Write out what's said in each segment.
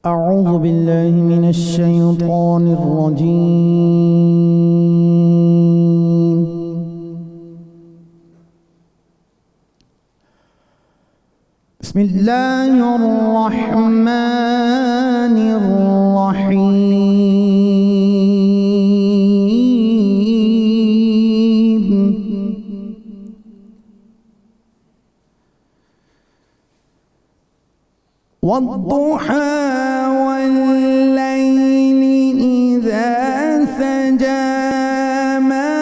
أعوذ بالله من الشيطان الرجيم. بسم الله الرحمن الرحيم. والضحى والليل إذا سجى ما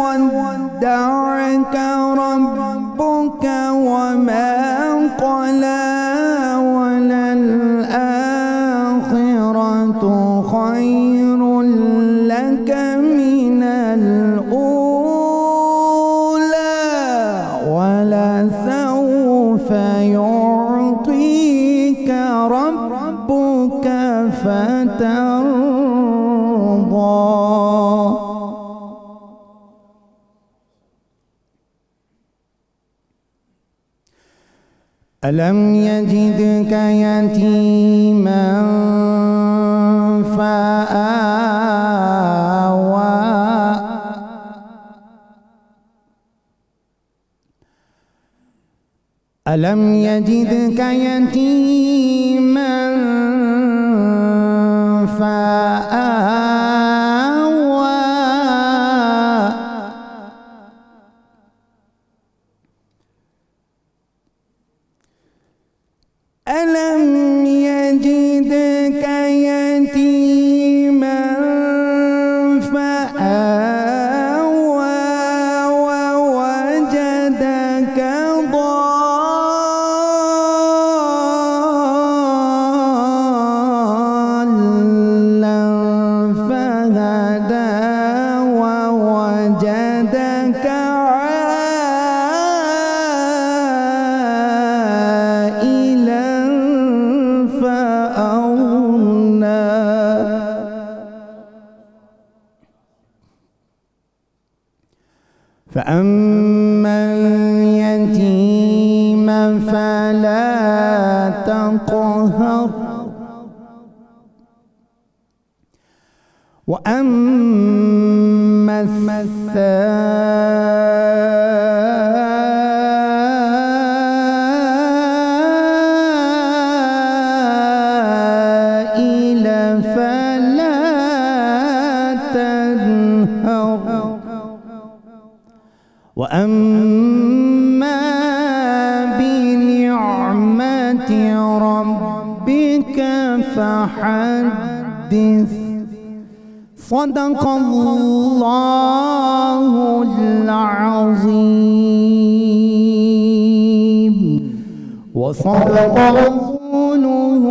ودعك ربك وما قلى وللآخرة خير لك من الأولى ولسوف يعطيك ربك فترضى. ألم يجدك يتيما فآوى ألم يجدك يتيما فآوى ألم يجدك يتيما فآوى ووجدك ضالا فهدى ووجدك عائلا فأغنى. فأما اليتيم فلا تقهر وأما السائل فلا تنهر وأما بنعمة ربك فحدث. صدق الله العظيم وصدق رسوله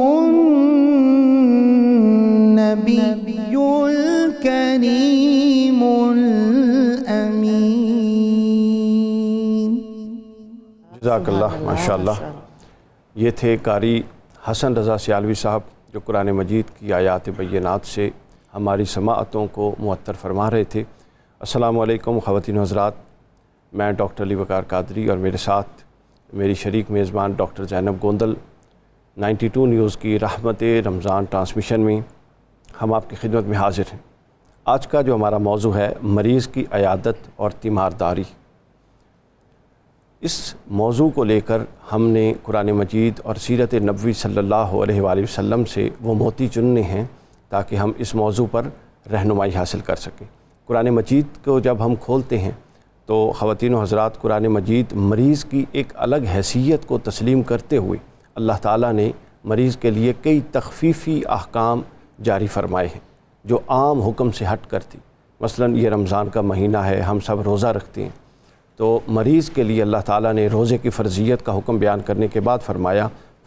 النبي الكريم الأمين. جزاک اللہ، ماشاءاللہ. یہ تھے قاری حسن رضا سیالوی صاحب جو قرآن مجید کی آیات بینات سے ہماری سماعتوں کو معطر فرما رہے تھے. السلام علیکم خواتین و حضرات، میں ڈاکٹر علی وقار قادری اور میرے ساتھ میری شریک میزبان ڈاکٹر زینب گوندل 92 نیوز کی رحمت رمضان ٹرانسمیشن میں ہم آپ کی خدمت میں حاضر ہیں. آج کا جو ہمارا موضوع ہے مریض کی عیادت اور تیمارداری. اس موضوع کو لے کر ہم نے قرآن مجید اور سیرت نبوی صلی اللہ علیہ وآلہ وسلم سے وہ موتی چننے ہیں تاکہ ہم اس موضوع پر رہنمائی حاصل کر سکیں. قرآن مجید کو جب ہم کھولتے ہیں تو خواتین و حضرات قرآن مجید مریض کی ایک الگ حیثیت کو تسلیم کرتے ہوئے اللہ تعالیٰ نے مریض کے لیے کئی تخفیفی احکام جاری فرمائے ہیں جو عام حکم سے ہٹ کر تھی. مثلا یہ رمضان کا مہینہ ہے، ہم سب روزہ رکھتے ہیں، تو مریض کے لیے اللہ تعالیٰ نے روزے کی فرضیت کا حکم بیان کرنے کے بعد فرمایا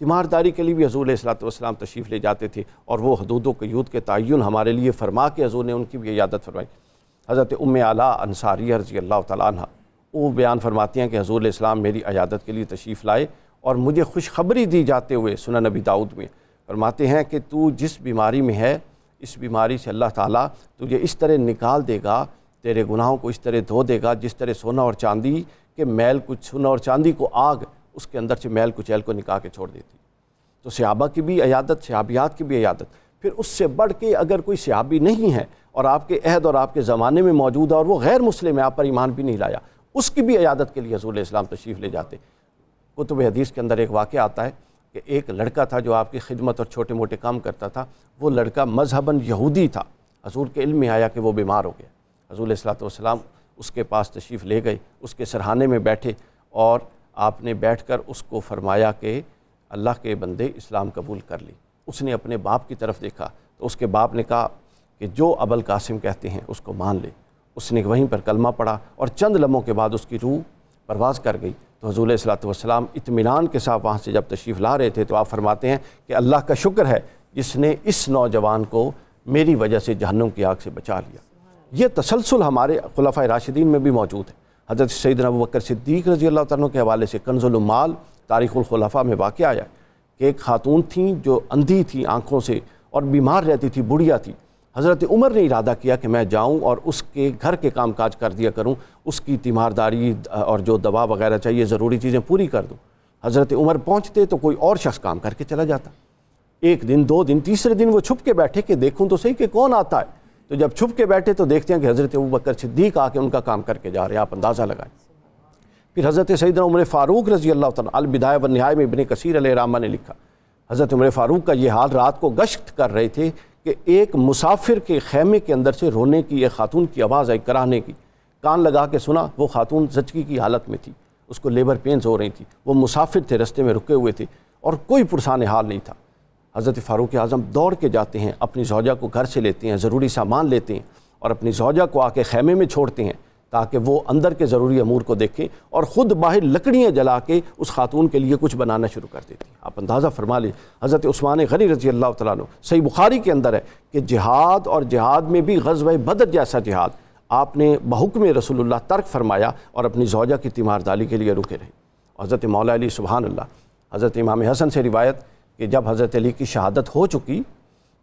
تیمارداری کے لیے بھی حضور علیہ الصلوۃ والسلام تشریف لے جاتے تھے، اور وہ حدود و قیود کے تعین ہمارے لیے فرما کے حضور نے ان کی بھی عیادت فرمائی۔ حضرت ام اعلیٰ انصاریہ رضی اللہ تعالیٰ عنہ وہ بیان فرماتی ہیں کہ حضور علیہ السلام میری عیادت کے لیے تشریف لائے اور مجھے خوشخبری دی جاتے ہوئے سنن نبی داؤد میں فرماتے ہیں کہ تو جس بیماری میں ہے اس بیماری سے اللہ تعالیٰ تجھے اس طرح نکال دے گا، تیرے گناہوں کو اس طرح دھو دے گا جس طرح سونا اور چاندی کے میل سونا اور چاندی کو آگ اس کے اندر سے میل کچیل کو نکال کے چھوڑ دیتی۔ تو صحابہ کی بھی عیادت، صحابیات کی بھی عیادت، پھر اس سے بڑھ کے اگر کوئی صحابی نہیں ہے اور آپ کے عہد اور آپ کے زمانے میں موجود ہے اور وہ غیر مسلم ہے، آپ پر ایمان بھی نہیں لایا، اس کی بھی عیادت کے لیے حضور علیہ السلام تشریف لے جاتے۔ کتب حدیث کے اندر ایک واقعہ آتا ہے کہ ایک لڑکا تھا جو آپ کی خدمت اور چھوٹے موٹے کام کرتا تھا، وہ لڑکا مذہباً یہودی تھا، حضور کے علم میں آیا کہ وہ بیمار ہو گیا۔ حضور علیہ السلام اس کے پاس تشریف لے گئے، اس کے سرحانے میں بیٹھے اور آپ نے بیٹھ کر اس کو فرمایا کہ اللہ کے بندے اسلام قبول کر لی۔ اس نے اپنے باپ کی طرف دیکھا تو اس کے باپ نے کہا کہ جو ابو القاسم کہتے ہیں اس کو مان لے۔ اس نے وہیں پر کلمہ پڑھا اور چند لمحوں کے بعد اس کی روح پرواز کر گئی۔ تو حضور علیہ السلام اطمینان کے ساتھ وہاں سے جب تشریف لا رہے تھے تو آپ فرماتے ہیں کہ اللہ کا شکر ہے جس نے اس نوجوان کو میری وجہ سے جہنم کی آگ سے بچا لیا۔ یہ تسلسل ہمارے خلفائے راشدین میں بھی موجود ہے۔ حضرت سیدنا ابوبکر صدیق رضی اللہ تعالیٰ کے حوالے سے کنز العمال تاریخ الخلفاء میں واقعہ آیا ہے کہ ایک خاتون تھیں جو اندھی تھی آنکھوں سے اور بیمار رہتی تھی، بڑھیا تھی۔ حضرت عمر نے ارادہ کیا کہ میں جاؤں اور اس کے گھر کے کام کاج کر دیا کروں، اس کی تیمارداری اور جو دوا وغیرہ چاہیے ضروری چیزیں پوری کر دوں۔ حضرت عمر پہنچتے تو کوئی اور شخص کام کر کے چلا جاتا۔ ایک دن، دو دن، تیسرے دن وہ چھپ کے بیٹھے کہ دیکھوں تو صحیح کہ کون آتا ہے۔ تو جب چھپ کے بیٹھے تو دیکھتے ہیں کہ حضرت ابوبکر صدیق آ کے ان کا کام کر کے جا رہے ہیں، آپ اندازہ لگائیں۔ پھر حضرت سیدنا عمر فاروق رضی اللہ تعالیٰ البدایہ والنہایہ میں ابن کثیر علیہ رحمہ نے لکھا، حضرت عمر فاروق کا یہ حال، رات کو گشت کر رہے تھے کہ ایک مسافر کے خیمے کے اندر سے رونے کی ایک خاتون کی آواز آئی، کراہنے کی۔ کان لگا کے سنا، وہ خاتون زچگی کی حالت میں تھی، اس کو لیبر پینز ہو رہی تھی، وہ مسافر تھے، رستے میں رکے ہوئے تھے اور کوئی پرسان حال نہیں تھا۔ حضرت فاروق اعظم دوڑ کے جاتے ہیں، اپنی زوجہ کو گھر سے لیتے ہیں، ضروری سامان لیتے ہیں اور اپنی زوجہ کو آ کے خیمے میں چھوڑتے ہیں تاکہ وہ اندر کے ضروری امور کو دیکھیں، اور خود باہر لکڑیاں جلا کے اس خاتون کے لیے کچھ بنانا شروع کر دیتی ہیں۔ آپ اندازہ فرما لیں، حضرت عثمان غنی رضی اللہ تعالیٰ عنہ، صحیح بخاری کے اندر ہے کہ جہاد اور جہاد میں بھی غزوہ بدر جیسا جہاد آپ نے بحکم رسول اللہ ترک فرمایا اور اپنی زوجہ کی تیمارداری کے لیے رکے رہے۔ حضرت مولا علی سبحان اللہ، حضرت امام حسن سے روایت کہ جب حضرت علی کی شہادت ہو چکی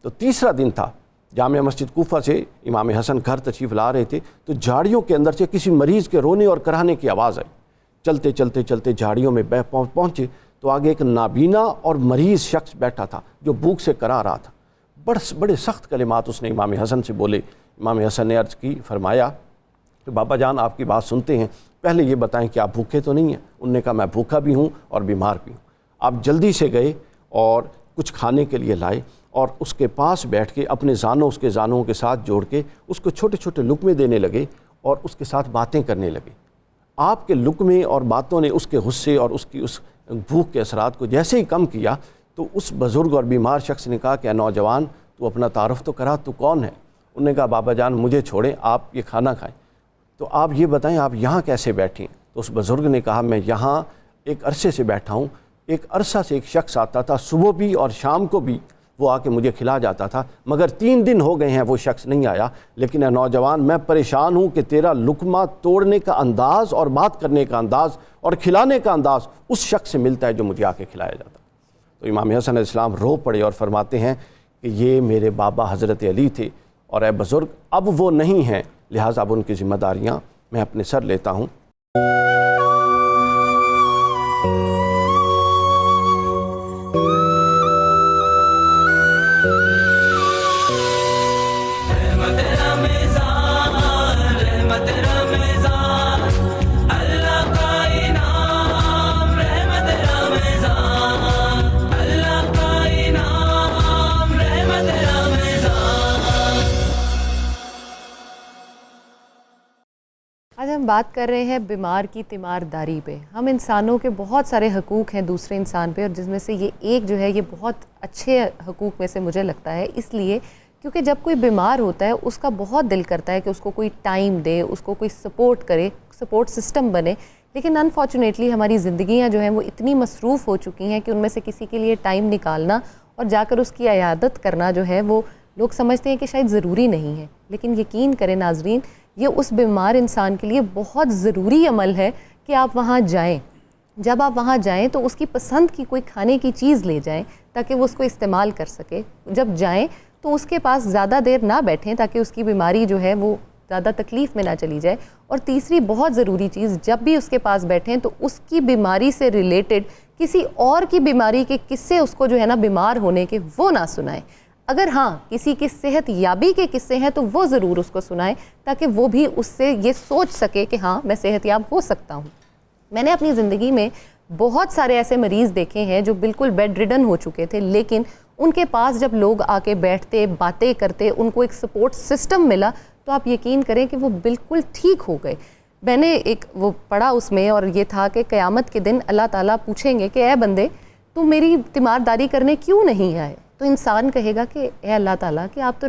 تو تیسرا دن تھا، جامع مسجد کوفہ سے امام حسن گھر تشریف لا رہے تھے تو جھاڑیوں کے اندر سے کسی مریض کے رونے اور کراہنے کی آواز آئی۔ چلتے چلتے چلتے جھاڑیوں میں پہنچے تو آگے ایک نابینا اور مریض شخص بیٹھا تھا جو بھوک سے کرا رہا تھا۔ بڑے سخت کلمات اس نے امام حسن سے بولے۔ امام حسن نے عرض کی، فرمایا کہ بابا جان آپ کی بات سنتے ہیں، پہلے یہ بتائیں کہ آپ بھوکے تو نہیں ہیں؟ انہوں نے کہا میں بھوکا بھی ہوں اور بیمار بھی ہوں۔ آپ جلدی سے گئے اور کچھ کھانے کے لیے لائے اور اس کے پاس بیٹھ کے اپنے زانوں اس کے زانوں کے ساتھ جوڑ کے اس کو چھوٹے چھوٹے لقمے دینے لگے اور اس کے ساتھ باتیں کرنے لگے۔ آپ کے لقمے اور باتوں نے اس کے غصے اور اس کی اس بھوک کے اثرات کو جیسے ہی کم کیا تو اس بزرگ اور بیمار شخص نے کہا کہ اے نوجوان، تو اپنا تعارف تو کرا، تو کون ہے؟ انہوں نے کہا بابا جان مجھے چھوڑیں، آپ یہ کھانا کھائیں۔ تو آپ یہ بتائیں آپ یہاں کیسے بیٹھیں؟ تو اس بزرگ نے کہا میں یہاں ایک عرصے سے بیٹھا ہوں، ایک عرصہ سے ایک شخص آتا تھا، صبح بھی اور شام کو بھی وہ آ کے مجھے کھلا جاتا تھا، مگر 3 دن ہو گئے ہیں وہ شخص نہیں آیا۔ لیکن اے نوجوان، میں پریشان ہوں کہ تیرا لقمہ توڑنے کا انداز اور بات کرنے کا انداز اور کھلانے کا انداز اس شخص سے ملتا ہے جو مجھے آ کے کھلایا جاتا۔ تو امام حسن علیہ السلام رو پڑے اور فرماتے ہیں کہ یہ میرے بابا حضرت علی تھے اور اے بزرگ اب وہ نہیں ہیں، لہٰذا اب ان کی ذمہ داریاں میں اپنے سر لیتا ہوں۔ آج ہم بات کر رہے ہیں بیمار کی تیمارداری پہ۔ ہم انسانوں کے بہت سارے حقوق ہیں دوسرے انسان پہ، اور جس میں سے یہ ایک جو ہے یہ بہت اچھے حقوق میں سے مجھے لگتا ہے، اس لیے کیونکہ جب کوئی بیمار ہوتا ہے اس کا بہت دل کرتا ہے کہ اس کو کوئی ٹائم دے، اس کو کوئی سپورٹ کرے، سپورٹ سسٹم بنے لیکن انفارچونیٹلی ہماری زندگیاں جو ہیں وہ اتنی مصروف ہو چکی ہیں کہ ان میں سے کسی کے لیے ٹائم نکالنا اور جا کر اس کی عیادت کرنا جو ہے وہ لوگ سمجھتے ہیں کہ شاید ضروری نہیں ہے. لیکن یقین کریں ناظرین، یہ اس بیمار انسان کے لیے بہت ضروری عمل ہے کہ آپ وہاں جائیں. جب آپ وہاں جائیں تو اس کی پسند کی کوئی کھانے کی چیز لے جائیں تاکہ وہ اس کو استعمال کر سکے. جب جائیں تو اس کے پاس زیادہ دیر نہ بیٹھیں تاکہ اس کی بیماری جو ہے وہ زیادہ تکلیف میں نہ چلی جائے. اور تیسری بہت ضروری چیز، جب بھی اس کے پاس بیٹھیں تو اس کی بیماری سے ریلیٹڈ کسی اور کی بیماری کے قصے اس کو جو ہے نا بیمار ہونے کے وہ نہ سنائیں. اگر ہاں کسی کی صحت یابی کے قصے ہیں تو وہ ضرور اس کو سنائیں تاکہ وہ بھی اس سے یہ سوچ سکے کہ ہاں میں صحت یاب ہو سکتا ہوں. میں نے اپنی زندگی میں بہت سارے ایسے مریض دیکھے ہیں جو بالکل بیڈ ریڈن ہو چکے تھے، لیکن ان کے پاس جب لوگ آ کے بیٹھتے، باتیں کرتے، ان کو ایک سپورٹ سسٹم ملا تو آپ یقین کریں کہ وہ بالکل ٹھیک ہو گئے. میں نے ایک وہ پڑھا اس میں، اور یہ تھا کہ قیامت کے دن اللہ تعالیٰ پوچھیں گے کہ اے بندے تم میری تیمارداری کرنے کیوں نہیں آئے؟ تو انسان کہے گا کہ اے اللہ تعالیٰ کہ آپ تو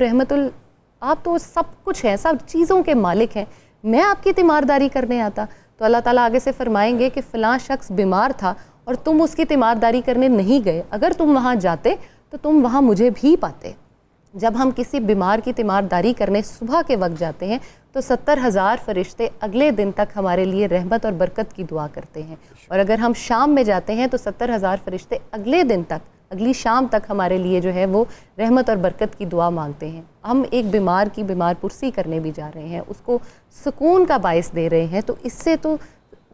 آپ تو سب کچھ ہیں، سب چیزوں کے مالک ہیں، میں آپ کی تیمارداری کرنے آتا؟ تو اللہ تعالیٰ آگے سے فرمائیں گے کہ فلاں شخص بیمار تھا اور تم اس کی تیمارداری کرنے نہیں گئے، اگر تم وہاں جاتے تو تم وہاں مجھے بھی پاتے. جب ہم کسی بیمار کی تیمارداری کرنے صبح کے وقت جاتے ہیں تو 70,000 فرشتے اگلے دن تک ہمارے لیے رحمت اور برکت کی دعا کرتے ہیں. اور اگر ہم شام میں جاتے ہیں تو 70,000 فرشتے اگلے دن تک، اگلی شام تک ہمارے لیے جو ہے وہ رحمت اور برکت کی دعا مانگتے ہیں. ہم ایک بیمار کی بیمار پرسی کرنے بھی جا رہے ہیں، اس کو سکون کا باعث دے رہے ہیں، تو اس سے تو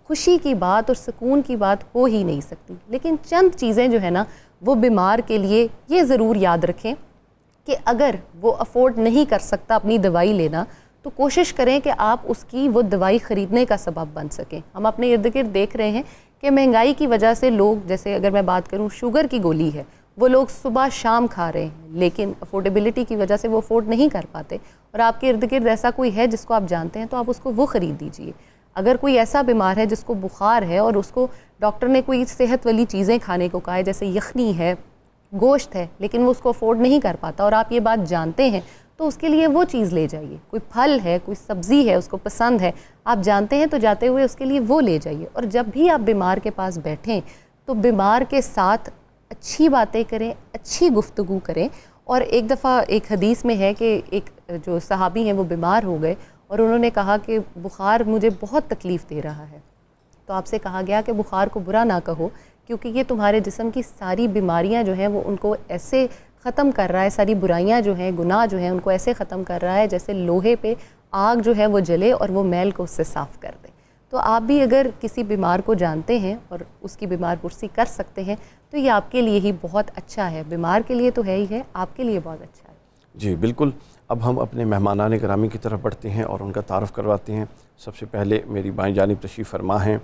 خوشی کی بات اور سکون کی بات ہو ہی نہیں سکتی. لیکن چند چیزیں جو ہے نا وہ بیمار کے لیے یہ ضرور یاد رکھیں کہ اگر وہ افورڈ نہیں کر سکتا اپنی دوائی لینا تو کوشش کریں کہ آپ اس کی وہ دوائی خریدنے کا سبب بن سکیں. ہم اپنے ارد گرد دیکھ رہے ہیں کہ مہنگائی کی وجہ سے لوگ، جیسے اگر میں بات کروں شوگر کی گولی ہے، وہ لوگ صبح شام کھا رہے ہیں، لیکن افورڈیبلٹی کی وجہ سے وہ افورڈ نہیں کر پاتے. اور آپ کے ارد گرد ایسا کوئی ہے جس کو آپ جانتے ہیں تو آپ اس کو وہ خرید دیجئے. اگر کوئی ایسا بیمار ہے جس کو بخار ہے اور اس کو ڈاکٹر نے کوئی صحت والی چیزیں کھانے کو کہا ہے، جیسے یخنی ہے، گوشت ہے، لیکن وہ اس کو افورڈ نہیں کر پاتا اور آپ یہ بات جانتے ہیں تو اس کے لیے وہ چیز لے جائیے. کوئی پھل ہے، کوئی سبزی ہے، اس کو پسند ہے، آپ جانتے ہیں تو جاتے ہوئے اس کے لیے وہ لے جائیے. اور جب بھی آپ بیمار کے پاس بیٹھیں تو بیمار کے ساتھ اچھی باتیں کریں، اچھی گفتگو کریں. اور ایک دفعہ ایک حدیث میں ہے کہ ایک جو صحابی ہیں وہ بیمار ہو گئے اور انہوں نے کہا کہ بخار مجھے بہت تکلیف دے رہا ہے. تو آپ سے کہا گیا کہ بخار کو برا نہ کہو، کیونکہ یہ تمہارے جسم کی ساری بیماریاں جو ہیں وہ ان کو ایسے ختم کر رہا ہے، ساری برائیاں جو ہیں، گناہ جو ہیں، ان کو ایسے ختم کر رہا ہے جیسے لوہے پہ آگ جو ہے وہ جلے اور وہ میل کو اس سے صاف کر دے. تو آپ بھی اگر کسی بیمار کو جانتے ہیں اور اس کی بیمار پرسی کر سکتے ہیں تو یہ آپ کے لیے ہی بہت اچھا ہے. بیمار کے لیے تو ہے ہی ہے، آپ کے لیے بہت اچھا ہے. جی بالکل. اب ہم اپنے مہمانان گرامی کی طرف بڑھتے ہیں اور ان کا تعارف کرواتے ہیں. سب سے پہلے میری بائیں جانب تشریف فرما ہیں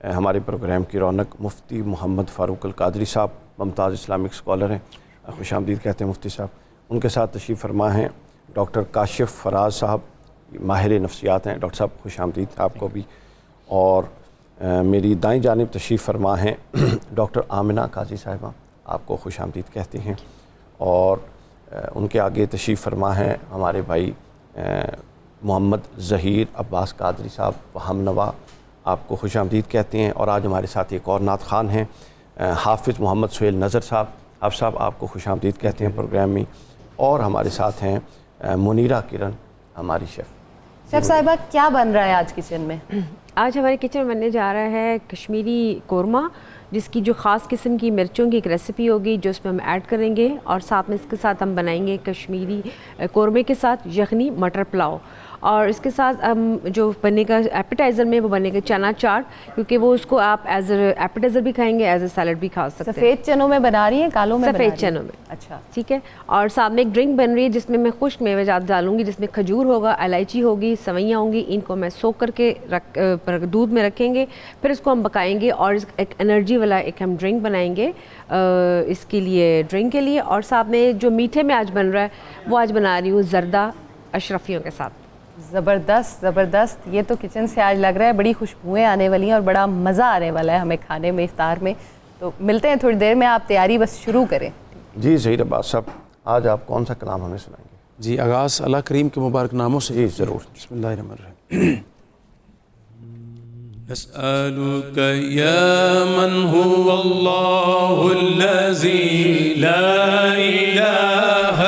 ہمارے پروگرام کی رونق مفتی محمد فاروق القادری صاحب، ممتاز اسلامک اسکالر ہیں، خوش آمدید کہتے ہیں مفتی صاحب. ان کے ساتھ تشریف فرما ہیں ڈاکٹر کاشف فراز صاحب، ماہر نفسیات ہیں. ڈاکٹر صاحب خوش آمدید آپ کو بھی. اور میری دائیں جانب تشریف فرما ہیں ڈاکٹر آمنہ قاضی صاحبہ، آپ کو خوش آمدید کہتے ہیں. اور ان کے آگے تشریف فرما ہیں ہمارے بھائی محمد ظہیر عباس قادری صاحب و ہم نوا، آپ کو خوش آمدید کہتے ہیں. اور آج ہمارے ساتھ ایک اور نعت خوان ہیں حافظ محمد سہیل نظر صاحب. آپ کو خوش آمدید کہتے ہیں پروگرام میں. اور ہمارے ساتھ ہیں منیرہ کرن ہماری شیف صاحبہ. کیا بن رہا ہے آج کچن میں؟ آج ہمارے کچن میں بننے جا رہا ہے کشمیری قورمہ، جس کی جو خاص قسم کی مرچوں کی ایک ریسیپی ہوگی جو اس میں ہم ایڈ کریں گے. اور ساتھ میں اس کے ساتھ ہم بنائیں گے کشمیری قورمے کے ساتھ یخنی مٹر پلاؤ. اور اس کے ساتھ ہم جو بنے گا ایپیٹائزر میں وہ بنے گا چنا چاٹ، کیونکہ وہ اس کو آپ ایز اے ایپیٹائزر بھی کھائیں گے، ایز اے سیلڈ بھی کھا سکتے ہیں. سفید چنوں میں بنا رہی ہیں کالوں میں؟ سفید چنوں میں. اچھا ٹھیک ہے. اور ساتھ میں ایک ڈرنک بن رہی ہے جس میں خشک میوے جات ڈالوں گی، جس میں کھجور ہوگا، الائچی ہوگی، سوئیاں ہوں گی. ان کو میں سوک کر کے دودھ میں رکھیں گے، پھر اس کو ہم پکائیں گے اور ایک انرجی والا ایک ہم ڈرنک بنائیں گے اس کے لیے، ڈرنک کے لیے. اور ساتھ میں جو میٹھے میں آج بن رہا ہے وہ آج بنا رہی ہوں زردہ اشرفیوں کے ساتھ. زبردست زبردست. یہ تو کچن سے آج لگ رہا ہے بڑی خوشبوئیں آنے والی ہیں اور بڑا مزہ آنے والا ہے ہمیں کھانے میں افطار میں. تو ملتے ہیں تھوڑی دیر میں، آپ تیاری بس شروع کریں. جی ظہیر عباس صاحب، آج آپ کون سا کلام ہمیں سنائیں گے؟ جی آغاز اللہ کریم کے مبارک ناموں سے. جی ضرور. بسم اللہ الرحمن الرحیم. نسألك يا من هو الله الذي لا إله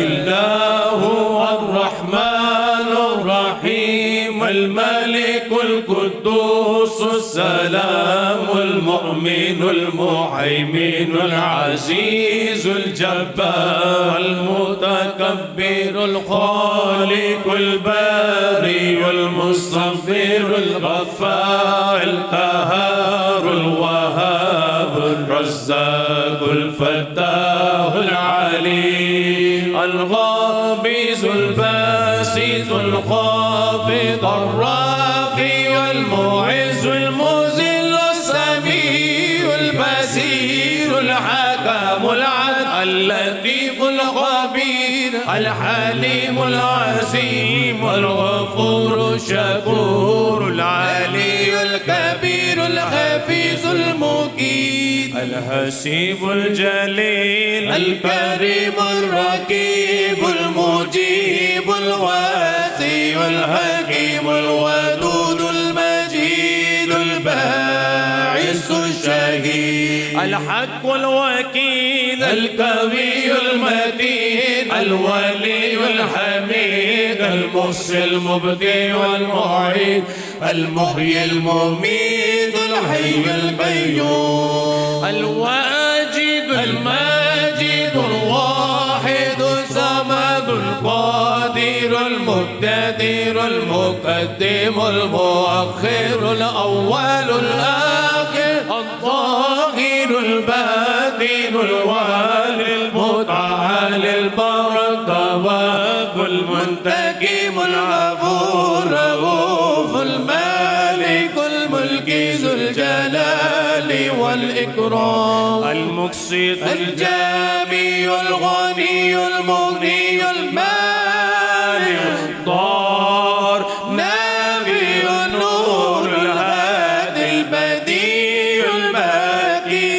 إلا هو الرحمن الرحيم الملك القدوس السلام المؤمن المهيمن العزيز الجبار المتكبر الخالق الباري المستغفر الغفار القهار الوهاب الرزاق الفتاح العليم الغابز الباسط الخافض الرافع والمعز المذل السميع البصير الحكم العدل اللطيف الخبير الحليم العظيم الغفور الشكور العلي الكبير الحفيظ المجيد الحسيب الجليل الكريم الرقيب المجيب الواسع الحكيم الودود المجيد الباعث الشهيد الحق الوكيل القوي المتين الولي الحميد المحصي المبدي والمعيد المحيي المميت الحي القيوم الواجد الماجد الواحد الصمد القادر المقتدر المقدم المؤخر الأول الآخر الظاهر الباطن الوالي المتعال البر التواب المنتقم الغفور الرؤوف المالك الملك ذو الجلال والإكرام المقسط الجامع الغني المغني المانع الضار نافع النور الهادي البديع الباقي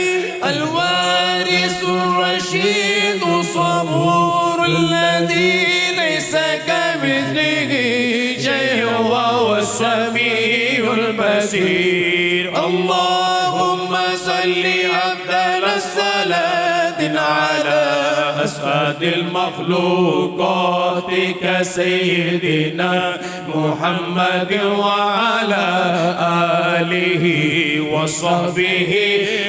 الوارث الرشيد الصبور الذي ليس كمثله شيء وهو السميع البصير اللهم صل أفضل الصلاة على أسعد المخلوقات كسيدنا محمد وعلى آله وصحبه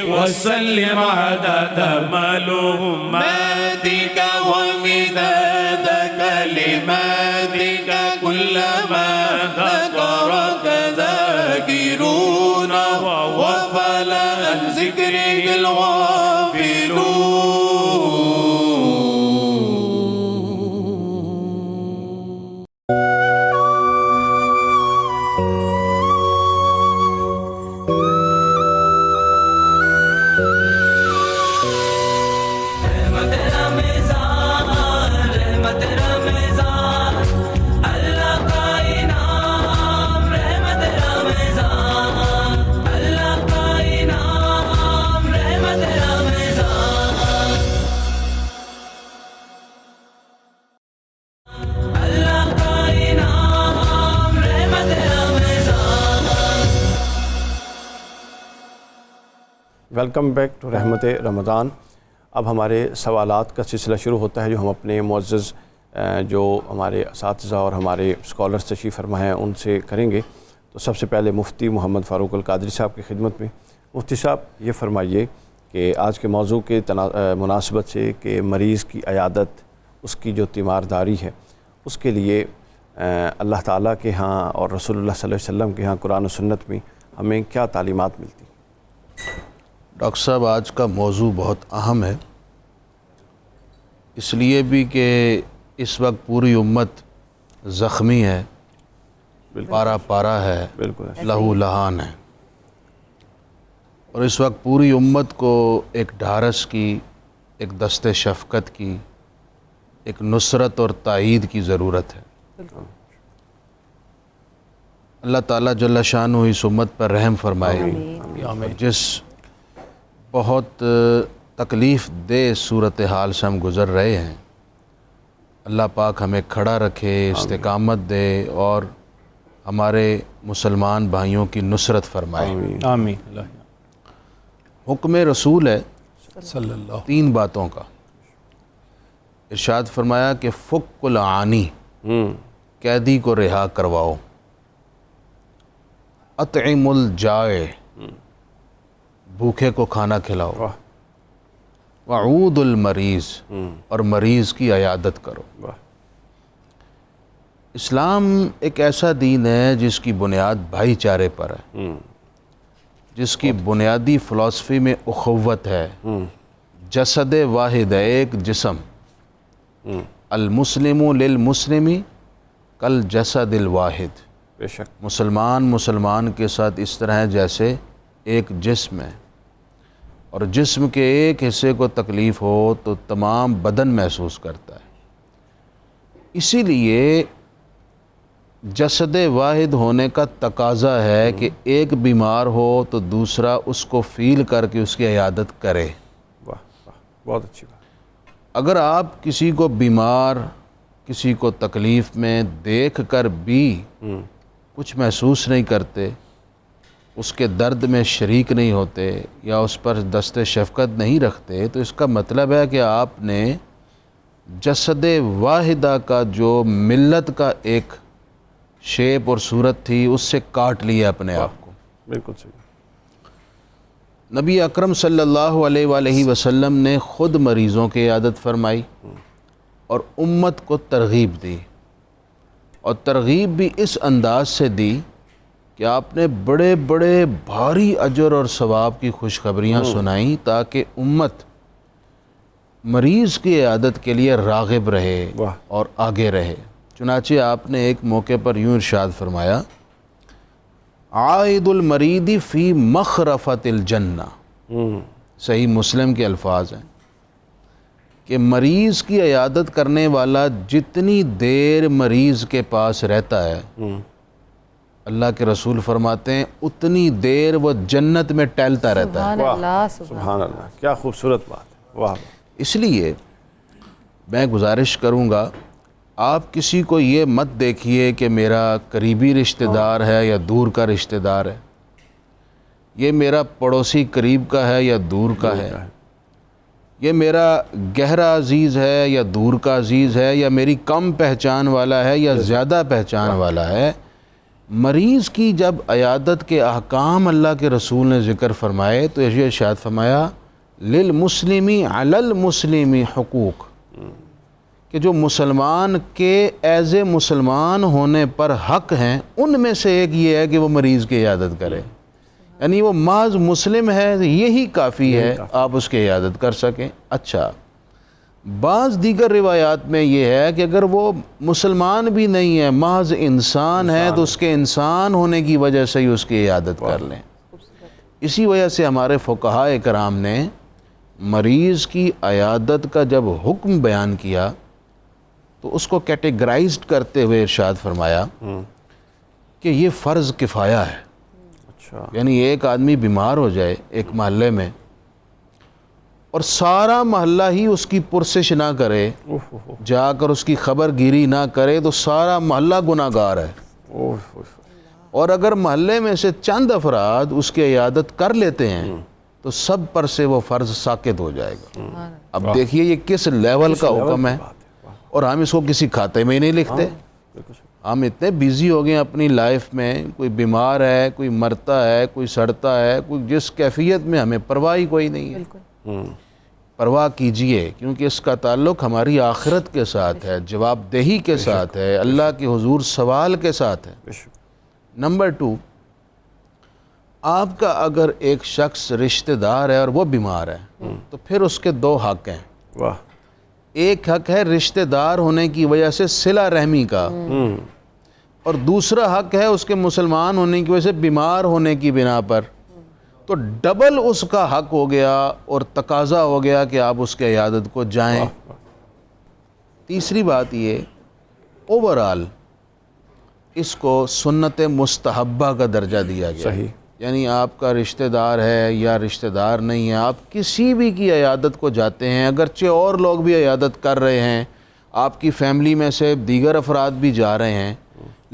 وسلم عدد معلوماتك ومداد كلماتك كلما ذكرك ذاكرون وغفل عن ذكرك الغافلون. ویلکم بیک ٹو رحمت رمضان. اب ہمارے سوالات کا سلسلہ شروع ہوتا ہے جو ہم اپنے معزز جو ہمارے اساتذہ اور ہمارے اسکالرس تشریف فرما ہیں ان سے کریں گے. تو سب سے پہلے مفتی محمد فاروق القادری صاحب کی خدمت میں. مفتی صاحب یہ فرمائیے کہ آج کے موضوع کے مناسبت سے کہ مریض کی عیادت اس کی جو تیمارداری ہے اس کے لیے اللہ تعالیٰ کے ہاں اور رسول اللہ صلی اللہ علیہ وسلم کے ہاں قرآن و سنت میں ہمیں کیا تعلیمات ملتی؟ ڈاکٹر صاحب آج کا موضوع بہت اہم ہے، اس لیے بھی کہ اس وقت پوری امت زخمی ہے، پارا پارا ہے، لہو لہان ہے، اور اس وقت پوری امت کو ایک ڈھارس کی، ایک دست شفقت کی، ایک نصرت اور تائید کی ضرورت ہے. اللہ تعالیٰ جل شانہ اس امت پر رحم فرمائے. جس بہت تکلیف دہ صورتحال سے ہم گزر رہے ہیں، اللہ پاک ہمیں کھڑا رکھے، استقامت دے، اور ہمارے مسلمان بھائیوں کی نصرت فرمائے. آمین. حکم رسول ہے صلی اللہ 3 باتوں کا. ارشاد فرمایا کہ فک العانی، قیدی کو رہا کرواؤ. اطعم الجائع، بھوکے کو کھانا کھلاؤ. وعود المریض، اور مریض کی عیادت کرو. اسلام ایک ایسا دین ہے جس کی بنیاد بھائی چارے پر ہے، جس کی بنیادی فلسفی میں اخوت ہے. جسد واحد ہے، ایک جسم. المسلم للمسلم کالجسد الواحد. بے شک. مسلمان کے ساتھ اس طرح ہے جیسے ایک جسم ہے، اور جسم کے ایک حصے کو تکلیف ہو تو تمام بدن محسوس کرتا ہے. اسی لیے جسد واحد ہونے کا تقاضا ہے کہ ایک بیمار ہو تو دوسرا اس کو فیل کر کے اس کی عیادت کرے. واہ واہ، بہت اچھی بات. اگر آپ کسی کو بیمار، کسی کو تکلیف میں دیکھ کر بھی کچھ محسوس نہیں کرتے، اس کے درد میں شریک نہیں ہوتے یا اس پر دست شفقت نہیں رکھتے، تو اس کا مطلب ہے کہ آپ نے جسد واحدہ کا جو ملت کا ایک شیپ اور صورت تھی اس سے کاٹ لیا اپنے آپ کو. بالکل صحیح. نبی اکرم صلی اللہ علیہ وآلہ وسلم نے خود مریضوں کی عیادت فرمائی اور امت کو ترغیب دی، اور ترغیب بھی اس انداز سے دی کہ آپ نے بڑے بڑے بھاری اجر اور ثواب کی خوشخبریاں سنائیں تاکہ امت مریض کی عیادت کے لیے راغب رہے اور آگے رہے. چنانچہ آپ نے ایک موقع پر یوں ارشاد فرمایا، عائد المرید فی مخرفت الجنہ. صحیح مسلم کے الفاظ ہیں کہ مریض کی عیادت کرنے والا جتنی دیر مریض کے پاس رہتا ہے، اللہ کے رسول فرماتے ہیں اتنی دیر وہ جنت میں ٹہلتا رہتا ہے. سبحان اللہ. سبحان اللہ، کیا خوبصورت بات ہے. واہ. اس لیے میں گزارش کروں گا، آپ کسی کو یہ مت دیکھیے کہ میرا قریبی رشتہ دار ہے یا دور کا رشتہ دار ہے، یہ میرا پڑوسی قریب کا ہے یا دور کا ہے، یہ میرا گہرا عزیز ہے یا دور کا عزیز ہے، یا میری کم پہچان والا ہے یا زیادہ پہچان والا ہے. مریض کی جب عیادت کے احکام اللہ کے رسول نے ذکر فرمائے تو یہ ارشاد فرمایا للمسلمی علی المسلمی حقوق، کہ جو مسلمان کے ایز اے مسلمان ہونے پر حق ہیں ان میں سے ایک یہ ہے کہ وہ مریض کی عیادت کرے. یعنی وہ محض مسلم ہے، یہی کافی ہے آپ اس کی عیادت کر سکیں. اچھا، بعض دیگر روایات میں یہ ہے کہ اگر وہ مسلمان بھی نہیں ہے، محض انسان ہے، تو اس کے انسان ہونے کی وجہ سے ہی اس کی عیادت کر لیں. اسی وجہ سے ہمارے فقہاء کرام نے مریض کی عیادت کا جب حکم بیان کیا تو اس کو کیٹیگرائزڈ کرتے ہوئے ارشاد فرمایا کہ یہ فرض کفایہ ہے. اچھا. یعنی ایک آدمی بیمار ہو جائے ایک محلے میں اور سارا محلہ ہی اس کی پرسش نہ کرے، جا کر اس کی خبر گیری نہ کرے، تو سارا محلہ گناہ گار ہے. اور اگر محلے میں سے چند افراد اس کی عیادت کر لیتے ہیں تو سب پر سے وہ فرض ساقط ہو جائے گا. اب دیکھیے یہ کس لیول کا حکم ہے، اور ہم اس کو کسی کھاتے میں ہی نہیں لکھتے. ہم اتنے بیزی ہو گئے اپنی لائف میں، کوئی بیمار ہے، کوئی مرتا ہے، کوئی سڑتا ہے، کوئی جس کیفیت میں ہمیں پرواہ ہی کوئی نہیں ہے. پرواہ کیجئے، کیونکہ اس کا تعلق ہماری آخرت کے ساتھ ہے، جواب دہی کے ساتھ ہے، اللہ کے حضور سوال کے ساتھ ہے. نمبر 2، آپ کا اگر ایک شخص رشتہ دار ہے اور وہ بیمار ہے تو پھر اس کے 2 حق ہیں. واہ. ایک حق ہے رشتہ دار ہونے کی وجہ سے صلہ رحمی کا، اور دوسرا حق ہے اس کے مسلمان ہونے کی وجہ سے بیمار ہونے کی بنا پر. تو ڈبل اس کا حق ہو گیا اور تقاضا ہو گیا کہ آپ اس کے عیادت کو جائیں. تیسری بات یہ، اوورال اس کو سنت مستحبہ کا درجہ دیا گیا. صحیح. یعنی آپ کا رشتہ دار ہے یا رشتہ دار نہیں ہے، آپ کسی بھی کی عیادت کو جاتے ہیں، اگرچہ اور لوگ بھی عیادت کر رہے ہیں، آپ کی فیملی میں سے دیگر افراد بھی جا رہے ہیں،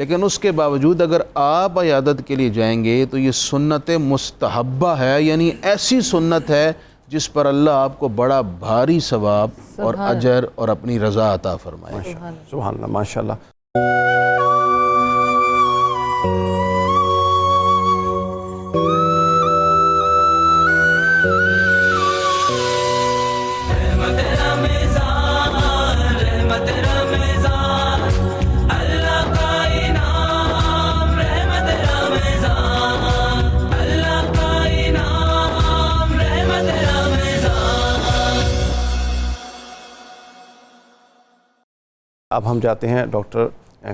لیکن اس کے باوجود اگر آپ عیادت کے لیے جائیں گے تو یہ سنت مستحبہ ہے، یعنی ایسی سنت ہے جس پر اللہ آپ کو بڑا بھاری ثواب اور اجر اور اپنی رضا عطا فرمائے. سبحان اللہ، ماشاء اللہ. اب ہم جاتے ہیں ڈاکٹر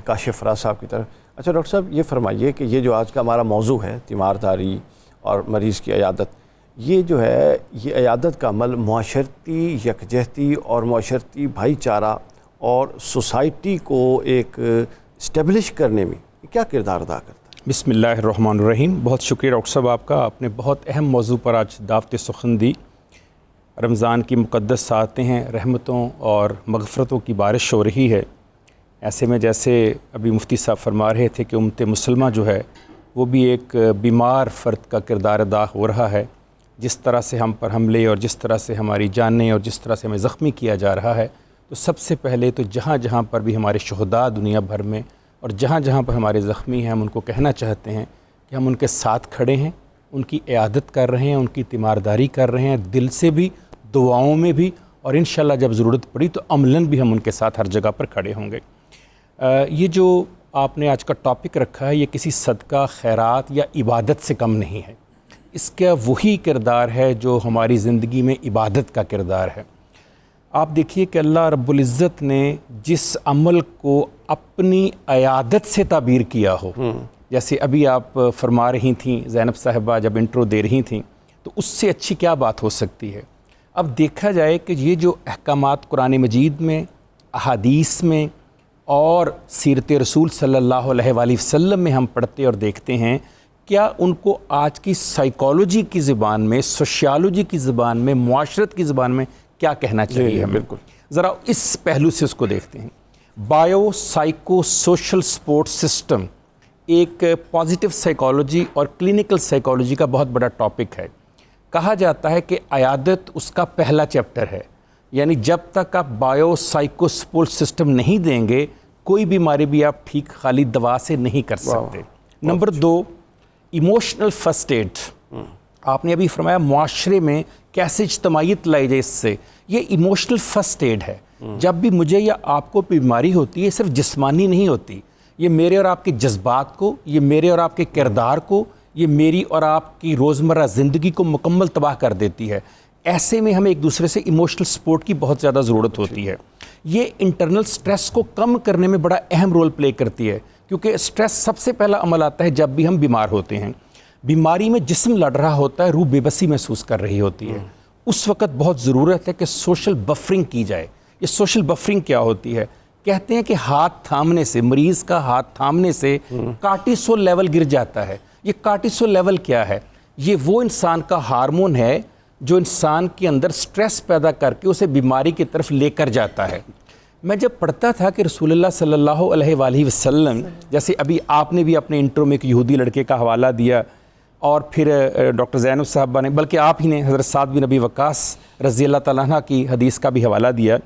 کاشف فراز صاحب کی طرف. اچھا ڈاکٹر صاحب، یہ فرمائیے کہ یہ جو آج کا ہمارا موضوع ہے تیمارداری اور مریض کی عیادت، یہ جو ہے یہ عیادت کا عمل معاشرتی یکجہتی اور معاشرتی بھائی چارہ اور سوسائٹی کو ایک اسٹیبلش کرنے میں کیا کردار ادا کرتا ہے؟ بسم اللہ الرحمن الرحیم. بہت شکریہ ڈاکٹر صاحب آپ کا، آپ نے بہت اہم موضوع پر آج دعوت سخن دی. رمضان کی مقدس ساعتیں ہیں، رحمتوں اور مغفرتوں کی بارش ہو رہی ہے. ایسے میں جیسے ابھی مفتی صاحب فرما رہے تھے کہ امت مسلمہ جو ہے وہ بھی ایک بیمار فرد کا کردار ادا ہو رہا ہے. جس طرح سے ہم پر حملے اور جس طرح سے ہماری جانیں اور جس طرح سے ہمیں زخمی کیا جا رہا ہے، تو سب سے پہلے تو جہاں جہاں پر بھی ہمارے شہداء دنیا بھر میں اور جہاں جہاں پر ہمارے زخمی ہیں، ہم ان کو کہنا چاہتے ہیں کہ ہم ان کے ساتھ کھڑے ہیں، ان کی عیادت کر رہے ہیں، ان کی تیمارداری کر رہے ہیں، دل سے بھی، دعاؤں میں بھی، اور انشاءاللہ جب ضرورت پڑی تو عملاً بھی ہم ان کے ساتھ ہر جگہ پر کھڑے ہوں گے. یہ جو آپ نے آج کا ٹاپک رکھا ہے یہ کسی صدقہ، خیرات یا عبادت سے کم نہیں ہے. اس کا وہی کردار ہے جو ہماری زندگی میں عبادت کا کردار ہے. آپ دیکھیے کہ اللہ رب العزت نے جس عمل کو اپنی عیادت سے تعبیر کیا ہو، جیسے ابھی آپ فرما رہی تھیں زینب صاحبہ جب انٹرو دے رہی تھیں، تو اس سے اچھی کیا بات ہو سکتی ہے. اب دیکھا جائے کہ یہ جو احکامات قرآن مجید میں، احادیث میں اور سیرت رسول صلی اللہ علیہ وآلہ وسلم میں ہم پڑھتے اور دیکھتے ہیں، کیا ان کو آج کی سائیکالوجی کی زبان میں، سوشیالوجی کی زبان میں، معاشرت کی زبان میں کیا کہنا چاہیے ہمیں؟ بالکل. ذرا اس پہلو سے اس کو دیکھتے ہیں. Bio psycho social support system ایک پازیٹیو سائیکالوجی اور کلینکل سائیکالوجی کا بہت بڑا ٹاپک ہے. کہا جاتا ہے کہ عیادت اس کا پہلا چیپٹر ہے، یعنی جب تک آپ بایو سائیکو سپورٹ سسٹم نہیں دیں گے کوئی بیماری بھی آپ ٹھیک خالی دوا سے نہیں کر سکتے. Number 2، emotional first aid. آپ نے ابھی فرمایا معاشرے میں کیسے اجتماعیت لائی جائے، اس سے یہ ایموشنل فرسٹ ایڈ ہے. جب بھی مجھے یا آپ کو بیماری ہوتی ہے صرف جسمانی نہیں ہوتی، یہ میرے اور آپ کے جذبات کو، یہ میرے اور آپ کے کردار کو، یہ میری اور آپ کی روزمرہ زندگی کو مکمل تباہ کر دیتی ہے. ایسے میں ہمیں ایک دوسرے سے ایموشنل سپورٹ کی بہت زیادہ ضرورت ہوتی ہے. یہ انٹرنل سٹریس کو کم کرنے میں بڑا اہم رول پلے کرتی ہے، کیونکہ سٹریس سب سے پہلا عمل آتا ہے جب بھی ہم بیمار ہوتے ہیں. بیماری میں جسم لڑ رہا ہوتا ہے، روح بے بسی محسوس کر رہی ہوتی ہے. اس وقت بہت ضرورت ہے کہ سوشل بفرنگ کی جائے. یہ سوشل بفرنگ کیا ہوتی ہے؟ کہتے ہیں کہ ہاتھ تھامنے سے، مریض کا ہاتھ تھامنے سے کارٹیسول لیول گر جاتا ہے. یہ کارٹیسول لیول کیا ہے؟ یہ وہ انسان کا ہارمون ہے جو انسان کے اندر سٹریس پیدا کر کے اسے بیماری کی طرف لے کر جاتا ہے. میں جب پڑھتا تھا کہ رسول اللہ صلی اللہ علیہ وآلہ وسلم، جیسے ابھی آپ نے بھی اپنے انٹرو میں ایک یہودی لڑکے کا حوالہ دیا، اور پھر ڈاکٹر زینب صاحبہ نے، بلکہ آپ ہی نے حضرت سعد بن ابی وقاص رضی اللہ تعالیٰ عنہ کی حدیث کا بھی حوالہ دیا.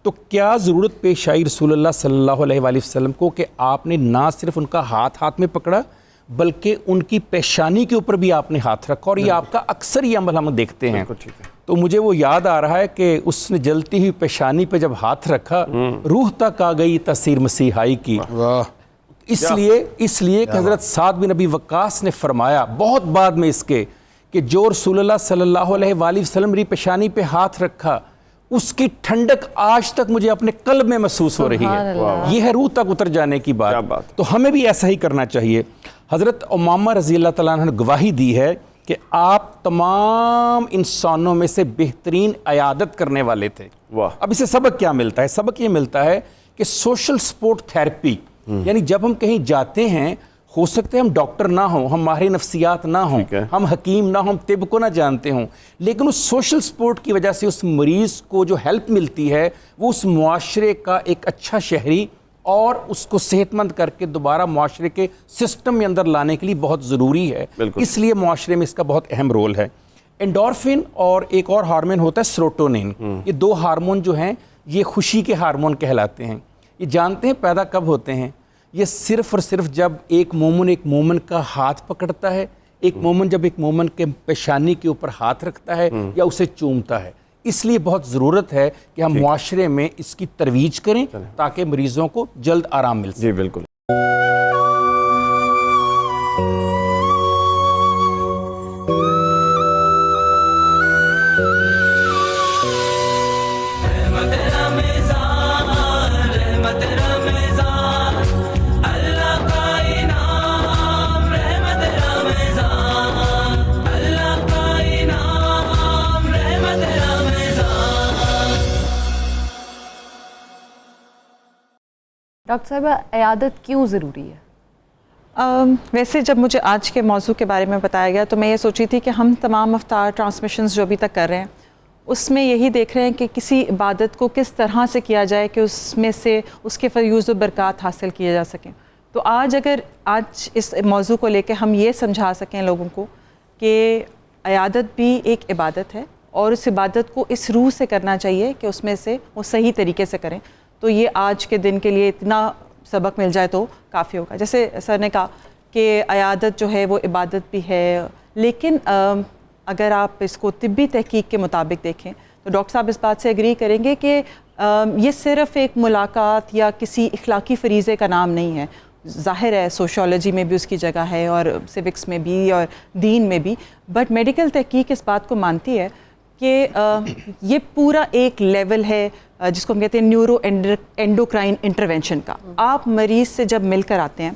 تو کیا ضرورت پیش آئی رسول اللہ صلی اللہ علیہ وآلہ وسلم کو کہ آپ نے نہ صرف ان کا ہاتھ میں پکڑا بلکہ ان کی پیشانی کے اوپر بھی آپ نے ہاتھ رکھا، اور یہ آپ کا اکثر یہ عمل ہم دیکھتے ہیں. تو مجھے وہ یاد آ رہا ہے کہ اس نے جلتی ہوئی پیشانی پہ جب ہاتھ رکھا، روح تک آ گئی تاثیر مسیحائی کی. اس لیے کہ حضرت سعد بن ابی وقاص نے فرمایا بہت بعد میں اس کے کہ جو رسول اللہ صلی اللہ علیہ وآلہ وسلم میری پیشانی پہ ہاتھ رکھا، اس کی ٹھنڈک آج تک مجھے اپنے قلب میں محسوس ہو رہی ہے. یہ ہے روح تک اتر جانے کی بات. تو ہمیں بھی ایسا ہی کرنا چاہیے. حضرت امامہ رضی اللہ تعالیٰ عنہ نے گواہی دی ہے کہ آپ تمام انسانوں میں سے بہترین عیادت کرنے والے تھے. اب اسے سبق کیا ملتا ہے؟ سبق یہ ملتا ہے کہ سوشل سپورٹ تھیراپی، یعنی جب ہم کہیں جاتے ہیں، ہو سکتا ہے ہم ڈاکٹر نہ ہوں، ہم ماہر نفسیات نہ ہوں، ہم حکیم نہ ہوں، ہم طب کو نہ جانتے ہوں، لیکن اس سوشل سپورٹ کی وجہ سے اس مریض کو جو ہیلپ ملتی ہے وہ اس معاشرے کا ایک اچھا شہری اور اس کو صحت مند کر کے دوبارہ معاشرے کے سسٹم میں اندر لانے کے لیے بہت ضروری ہے. اس لیے معاشرے میں اس کا بہت اہم رول ہے. انڈورفن اور ایک اور ہارمون ہوتا ہے سیروٹونین. یہ دو ہارمون جو ہیں یہ خوشی کے ہارمون کہلاتے ہیں. یہ جانتے ہیں پیدا کب ہوتے ہیں؟ یہ صرف اور صرف جب ایک مومن کا ہاتھ پکڑتا ہے، ایک مومن جب ایک مومن کے پیشانی کے اوپر ہاتھ رکھتا ہے یا اسے چومتا ہے. اس لیے بہت ضرورت ہے کہ ہم معاشرے میں اس کی ترویج کریں تاکہ مریضوں کو جلد آرام مل سکے. جی بالکل. ڈاکٹر صاحبہ عیادت کیوں ضروری ہے؟ ویسے جب مجھے آج کے موضوع کے بارے میں بتایا گیا تو میں یہ سوچی تھی کہ ہم تمام افطار ٹرانسمیشنز جو ابھی تک کر رہے ہیں اس میں یہی دیکھ رہے ہیں کہ کسی عبادت کو کس طرح سے کیا جائے کہ اس میں سے اس کے فیوز و برکات حاصل کیے جا سکیں. تو اگر آج اس موضوع کو لے کے ہم یہ سمجھا سکیں لوگوں کو کہ عیادت بھی ایک عبادت ہے اور اس عبادت کو اس روح سے کرنا چاہیے کہ اس میں سے وہ صحیح طریقے سے کریں، تو یہ آج کے دن کے لیے اتنا سبق مل جائے تو کافی ہوگا. جیسے سر نے کہا کہ عیادت جو ہے وہ عبادت بھی ہے، لیکن اگر آپ اس کو طبی تحقیق کے مطابق دیکھیں تو ڈاکٹر صاحب اس بات سے ایگری کریں گے کہ یہ صرف ایک ملاقات یا کسی اخلاقی فریضے کا نام نہیں ہے. ظاہر ہے سوشیالوجی میں بھی اس کی جگہ ہے اور سیوکس میں بھی اور دین میں بھی، بٹ میڈیکل تحقیق اس بات کو مانتی ہے کہ یہ پورا ایک لیول ہے جس کو ہم کہتے ہیں نیورو اینڈوکرائن انٹرونشن کا. آپ مریض سے جب مل کر آتے ہیں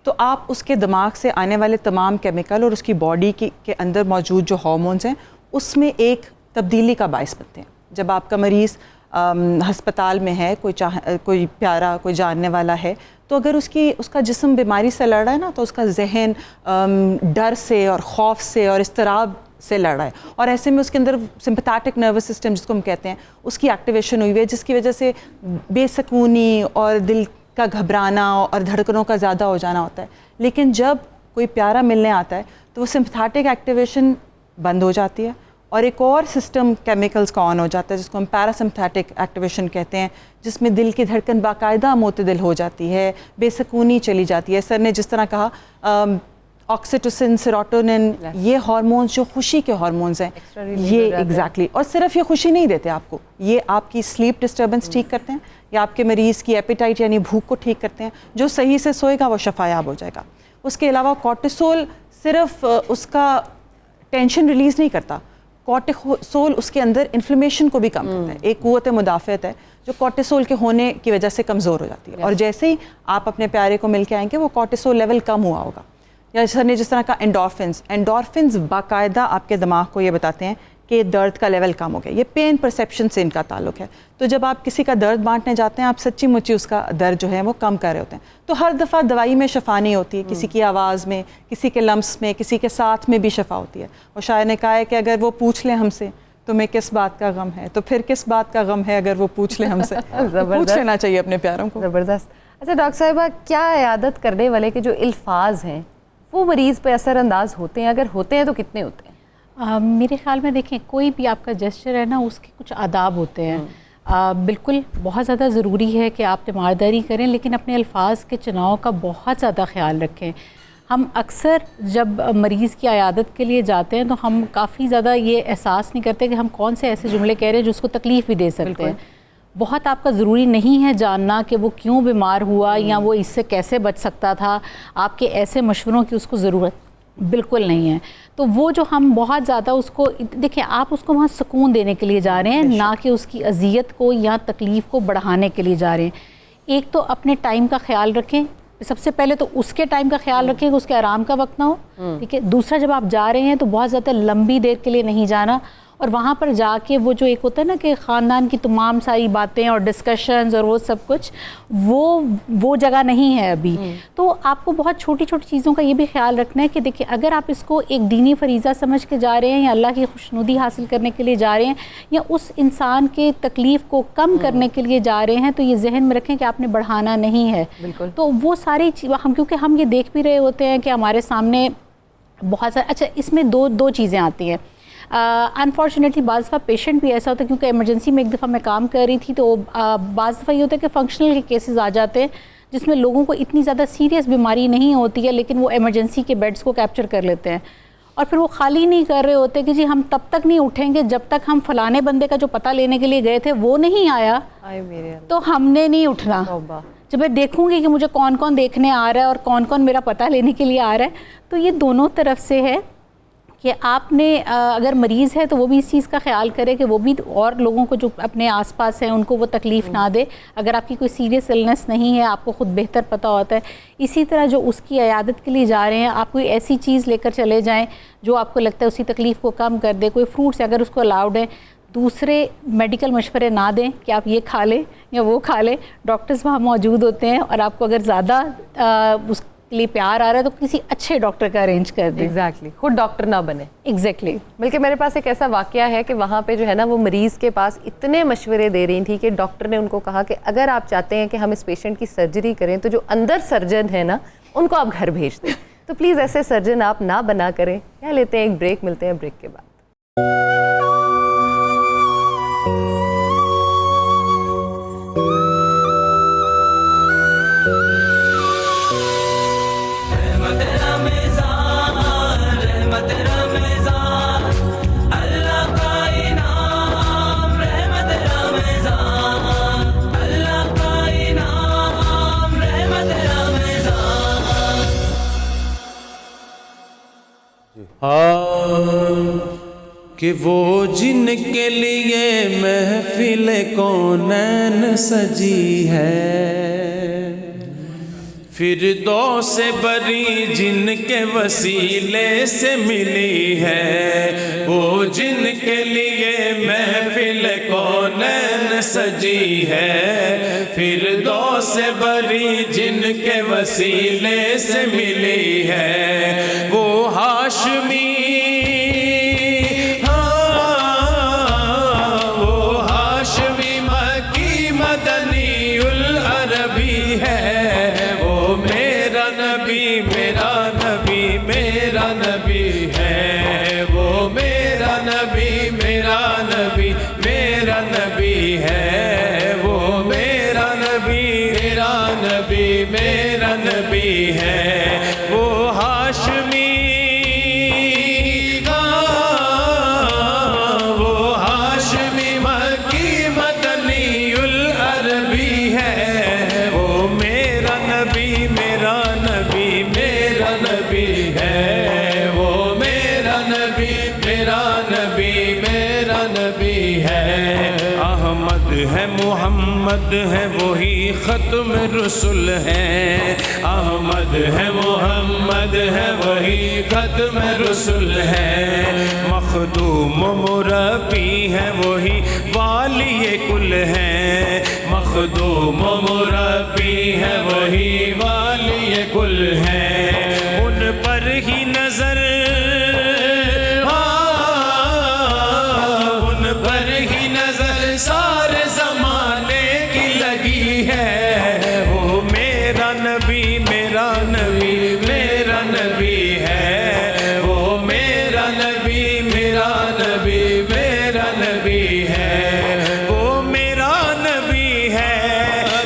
تو آپ اس کے دماغ سے آنے والے تمام کیمیکل اور اس کی باڈی کے اندر موجود جو ہارمونز ہیں اس میں ایک تبدیلی کا باعث بنتے ہیں. جب آپ کا مریض ہسپتال میں ہے، کوئی پیارا کوئی جاننے والا ہے، تو اگر اس کا جسم بیماری سے لڑ رہا ہے نا تو اس کا ذہن ڈر سے اور خوف سے اور اضطراب سے لڑ رہا ہے، اور ایسے میں اس کے اندر سمپیتھیٹک نروس سسٹم جس کو ہم کہتے ہیں اس کی ایکٹیویشن ہوئی ہوئی ہے، جس کی وجہ سے بے سکونی اور دل کا گھبرانا اور دھڑکنوں کا زیادہ ہو جانا ہوتا ہے. لیکن جب کوئی پیارا ملنے آتا ہے تو وہ سمپیتھیٹک ایکٹیویشن بند ہو جاتی ہے اور ایک اور سسٹم کیمیکلز کا آن ہو جاتا ہے جس کو ہم پیراسمپتھیٹک ایکٹیویشن کہتے ہیں، جس میں دل کی دھڑکن باقاعدہ معتدل ہو جاتی ہے، بے سکونی چلی جاتی ہے. سر نے جس طرح کہا آکسیٹوسن، سیروٹونن، یہ ہارمونز جو خوشی کے ہارمونز ہیں، یہ ایگزیکٹلی، اور صرف یہ خوشی نہیں دیتے آپ کو، یہ آپ کی سلیپ ڈسٹربنس ٹھیک کرتے ہیں یا آپ کے مریض کی ایپیٹائٹ یعنی بھوک کو ٹھیک کرتے ہیں. جو صحیح سے سوئے گا وہ شفایاب ہو جائے گا. اس کے علاوہ کورٹیسول صرف اس کا ٹینشن ریلیز نہیں کرتا، کورٹیسول اس کے اندر انفلیمیشن کو بھی کم کرتا ہے. ایک قوت مدافعت ہے جو کورٹیسول کے ہونے کی وجہ سے کمزور ہو جاتی ہے، اور جیسے ہی آپ اپنے پیارے کو مل کے آئیں گے وہ کورٹیسول لیول کم ہوا ہوگا. یا سر نے جس طرح کا انڈورفنز باقاعدہ آپ کے دماغ کو یہ بتاتے ہیں کہ درد کا لیول کم ہو گیا. یہ پین پرسیپشن سے ان کا تعلق ہے. تو جب آپ کسی کا درد بانٹنے جاتے ہیں آپ سچی مچی اس کا درد جو ہے وہ کم کر رہے ہوتے ہیں. تو ہر دفعہ دوائی میں شفا نہیں ہوتی ہے، کسی کی آواز میں، کسی کے لمس میں، کسی کے ساتھ میں بھی شفا ہوتی ہے. اور شاعر نے کہا ہے کہ اگر وہ پوچھ لیں ہم سے تمہیں کس بات کا غم ہے، تو پھر کس بات کا غم ہے اگر وہ پوچھ لیں ہم سے. پوچھ لینا چاہیے اپنے پیاروں کو. زبردست. اچھا ڈاکٹر صاحبہ، کیا عیادت کرنے والے کے جو الفاظ ہیں وہ مریض پہ اثر انداز ہوتے ہیں؟ اگر ہوتے ہیں تو کتنے ہوتے ہیں؟ میرے خیال میں دیکھیں کوئی بھی آپ کا جسچر ہے نا اس کے کچھ آداب ہوتے ہیں. بالکل بہت زیادہ ضروری ہے کہ آپ تیمارداری کریں، لیکن اپنے الفاظ کے چناؤ کا بہت زیادہ خیال رکھیں. ہم اکثر جب مریض کی عیادت کے لیے جاتے ہیں تو ہم کافی زیادہ یہ احساس نہیں کرتے کہ ہم کون سے ایسے جملے کہہ رہے ہیں جو اس کو تکلیف بھی دے سکتے ہیں. بہت آپ کا ضروری نہیں ہے جاننا کہ وہ کیوں بیمار ہوا یا وہ اس سے کیسے بچ سکتا تھا. آپ کے ایسے مشوروں کی اس کو ضرورت بالکل نہیں ہے. تو وہ جو ہم بہت زیادہ اس کو دیکھیں، آپ اس کو وہاں سکون دینے کے لیے جا رہے ہیں، نہ کہ اس کی اذیت کو یا تکلیف کو بڑھانے کے لیے جا رہے ہیں. ایک تو اپنے ٹائم کا خیال رکھیں، سب سے پہلے تو اس کے ٹائم کا خیال رکھیں کہ اس کے آرام کا وقت نہ ہو. ٹھیک ہے. دوسرا، جب آپ جا رہے ہیں تو بہت زیادہ لمبی دیر کے لیے نہیں جانا. اور وہاں پر جا کے وہ جو ایک ہوتا ہے نا کہ خاندان کی تمام ساری باتیں اور ڈسکشنز اور وہ سب کچھ وہ جگہ نہیں ہے ابھی. تو آپ کو بہت چھوٹی چھوٹی چیزوں کا یہ بھی خیال رکھنا ہے کہ دیکھیں اگر آپ اس کو ایک دینی فریضہ سمجھ کے جا رہے ہیں یا اللہ کی خوشنودی حاصل کرنے کے لیے جا رہے ہیں یا اس انسان کے تکلیف کو کم کرنے کے لیے جا رہے ہیں تو یہ ذہن میں رکھیں کہ آپ نے بڑھانا نہیں ہے. تو وہ ساری کیونکہ ہم یہ دیکھ بھی رہے ہوتے ہیں کہ ہمارے سامنے بہت سارے اچھا اس میں دو چیزیں آتی ہیں. انفارچونیٹلی بعض دفعہ پیشنٹ بھی ایسا ہوتا ہے کیونکہ ایمرجنسی میں ایک دفعہ میں کام کر رہی تھی تو بعض دفعہ یہ ہوتا ہے کہ فنکشنل کے کیسز آ جاتے ہیں جس میں لوگوں کو اتنی زیادہ سیریس بیماری نہیں ہوتی ہے لیکن وہ ایمرجنسی کے بیڈز کو کیپچر کر لیتے ہیں اور پھر وہ خالی نہیں کر رہے ہوتے کہ جی ہم تب تک نہیں اٹھیں گے جب تک ہم فلانے بندے کا جو پتہ لینے کے لیے گئے تھے وہ نہیں آیا تو ہم نے نہیں اٹھنا. جب میں دیکھوں گی کہ مجھے کون کون دیکھنے آ رہا ہے اور کون کون میرا پتہ لینے کے لیے آ رہا ہے تو یہ دونوں طرف سے ہے کہ آپ نے اگر مریض ہے تو وہ بھی اس چیز کا خیال کرے کہ وہ بھی اور لوگوں کو جو اپنے آس پاس ہیں ان کو وہ تکلیف نہ دے. اگر آپ کی کوئی سیریس النس نہیں ہے آپ کو خود بہتر پتہ ہوتا ہے. اسی طرح جو اس کی عیادت کے لیے جا رہے ہیں آپ کوئی ایسی چیز لے کر چلے جائیں جو آپ کو لگتا ہے اسی تکلیف کو کم کر دے. کوئی فروٹس اگر اس کو الاؤڈ ہیں دوسرے میڈیکل مشورے نہ دیں کہ آپ یہ کھا لیں یا وہ کھا لیں. ڈاکٹرز وہاں موجود ہوتے ہیں اور آپ کو اگر زیادہ اس کے لیے پیار آ رہا ہے تو کسی اچھے ڈاکٹر کا ارینج کر دیں. ایگزیکٹلی خود ڈاکٹر نہ بنے. ایگزیکٹلی. بلکہ میرے پاس ایک ایسا واقعہ ہے کہ وہاں پہ جو ہے نا وہ مریض کے پاس اتنے مشورے دے رہی تھی کہ ڈاکٹر نے ان کو کہا کہ اگر آپ چاہتے ہیں کہ ہم اس پیشنٹ کی سرجری کریں تو جو اندر سرجن ہے نا ان کو آپ گھر بھیج دیں. تو پلیز ایسے سرجن آپ نہ بنا کریں. کیا لیتے ہیں ایک بریک, ملتے ہیں بریک کے بعد. کہ وہ جن کے لیے محفل کونین سجی ہے فردوس بری جن کے وسیلے سے ملی ہے. وہ جن کے لیے محفل کونین سجی ہے فردوس بری جن کے وسیلے سے ملی ہے. وہ ہاشمی میرا نبی ہے وہ ہاشمی وہ ہاشمی مکی مدنی العربی ہے. وہ میرا نبی میرا نبی میرا نبی ہے. وہ میرا نبی میرا نبی میرا نبی ہے. احمد ہے محمد ہے وہی ختم رسول ہے. احمد ہے محمد ہے وہی ختم رسول ہے. مخدوم و مربی ہے وہی والی کل ہے. مخدوم و مربی ہے وہی والی کل ہے. ان پر ہی نظر ان پر ہی نظر سارے زمانے کی لگی ہے. وہ میرا نبی میرا نبی میرا نبی ہے. وہ میرا نبی میرا نبی میرا نبی ہے. وہ میرا نبی ہے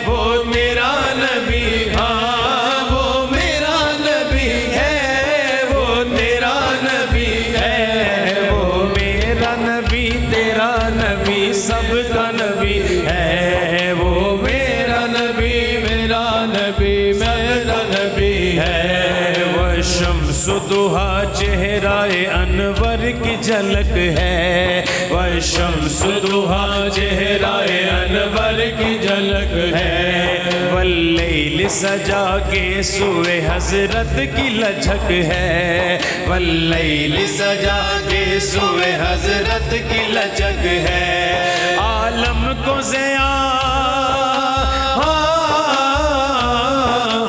وہ میرا نبی ہاں وہ میرا نبی ہے. وہ تیرا نبی ہے. وہ میرا نبی تیرا نبی سب کا نبی ہے. وہ میرا نبی میرا نبی میرا نبی ہے. وہ شمس دہا چہرہ انور کی جھلک ہے. وہ شمس دہا چہرہ انور کی جھلک ہے. واللیل واللیل سجا کے سوئے حضرت کی لچک ہے، واللیل سجا کے سوئے حضرت کی لچک ہے، عالم کو ضیا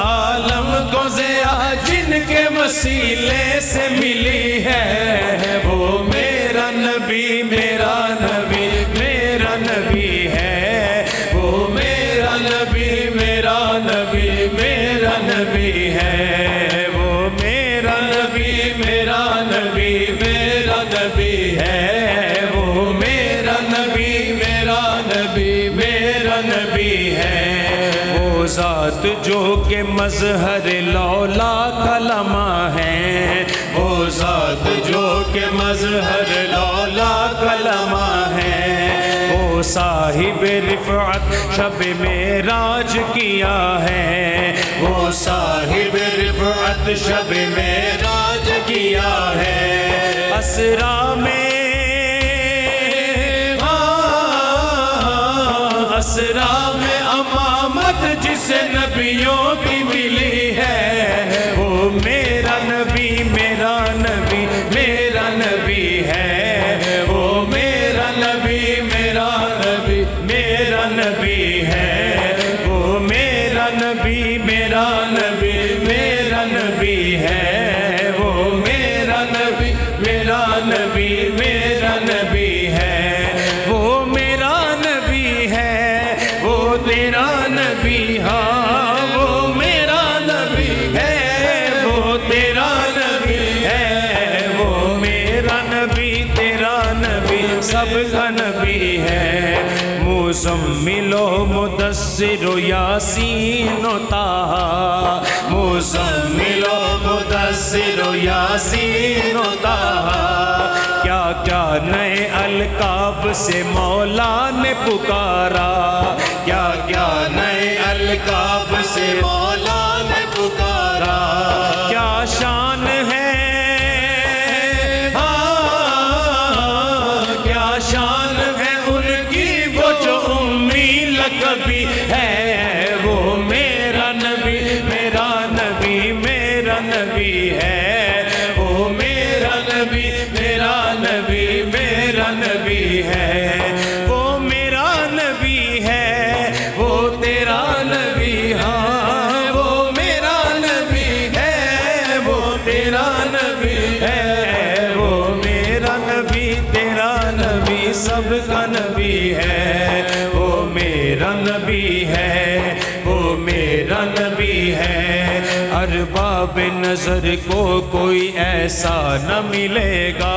عالم کو ضیا جن کے وسیلے سے ملی ہے، وہ میرا نبی میرا نبی میرا نبی ہے، وہ میرا نبی میرا نبی میرا نبی ہے، وہ میرا نبی میرا نبی میرا نبی ہے، وہ میرا نبی میرا نبی میرا نبی ہے، وہ ذات جو کہ مظہر لولا کلمہ ہے، وہ ذات جو کہ مظہر لولا کلمہ ہے، وہ صاحب رفعت شب معراج کیا ہے، وہ صاحب رفعت شب معراج کیا ہے، اسرا میں اسرا میں امامت جسے نبیوں کی ملی ہے، وہ میرا نبی میرا نبی میرا نبی ہے، وہ میرا نبی میرا نبی میرا نبی ہے، وہ میرا نبی میرا نبی میرا نبی ہے، وہ میرا نبی میرا نبی میرا نبی ہے، وہ میرا نبی ہے، وہ تیرا نبی، ہاں وہ میرا نبی ہے، وہ تیرا نبی ہے، وہ میرا نبی تیرا نبی سب کا نبی ہے، مزمل و مدثر و یاسین و طٰہٰ، مزمل و مدثر و یاسین و طٰہٰ، کیا کیا نئے القاب سے مولا نے پکارا، کیا کیا نئے القاب سے مولا نے پکارا، کیا شان ہے کیا شان ہے ان کی وہ جو امی لقبی ہے، وہ میرا نبی میرا نبی میرا نبی ہے، وہ میرا نبی میرا نبی میرا نبی ہے، وہ میرا نبی ہے، وہ تیرا نبی، ہاں وہ میرا نبی ہے، وہ تیرا نبی ہے، وہ میرا نبی تیرا نبی سب کا نبی ہے، وہ میرا نبی ہے، وہ میرا نبی ہے، ارباب نظر کو کوئی ایسا نہ ملے گا،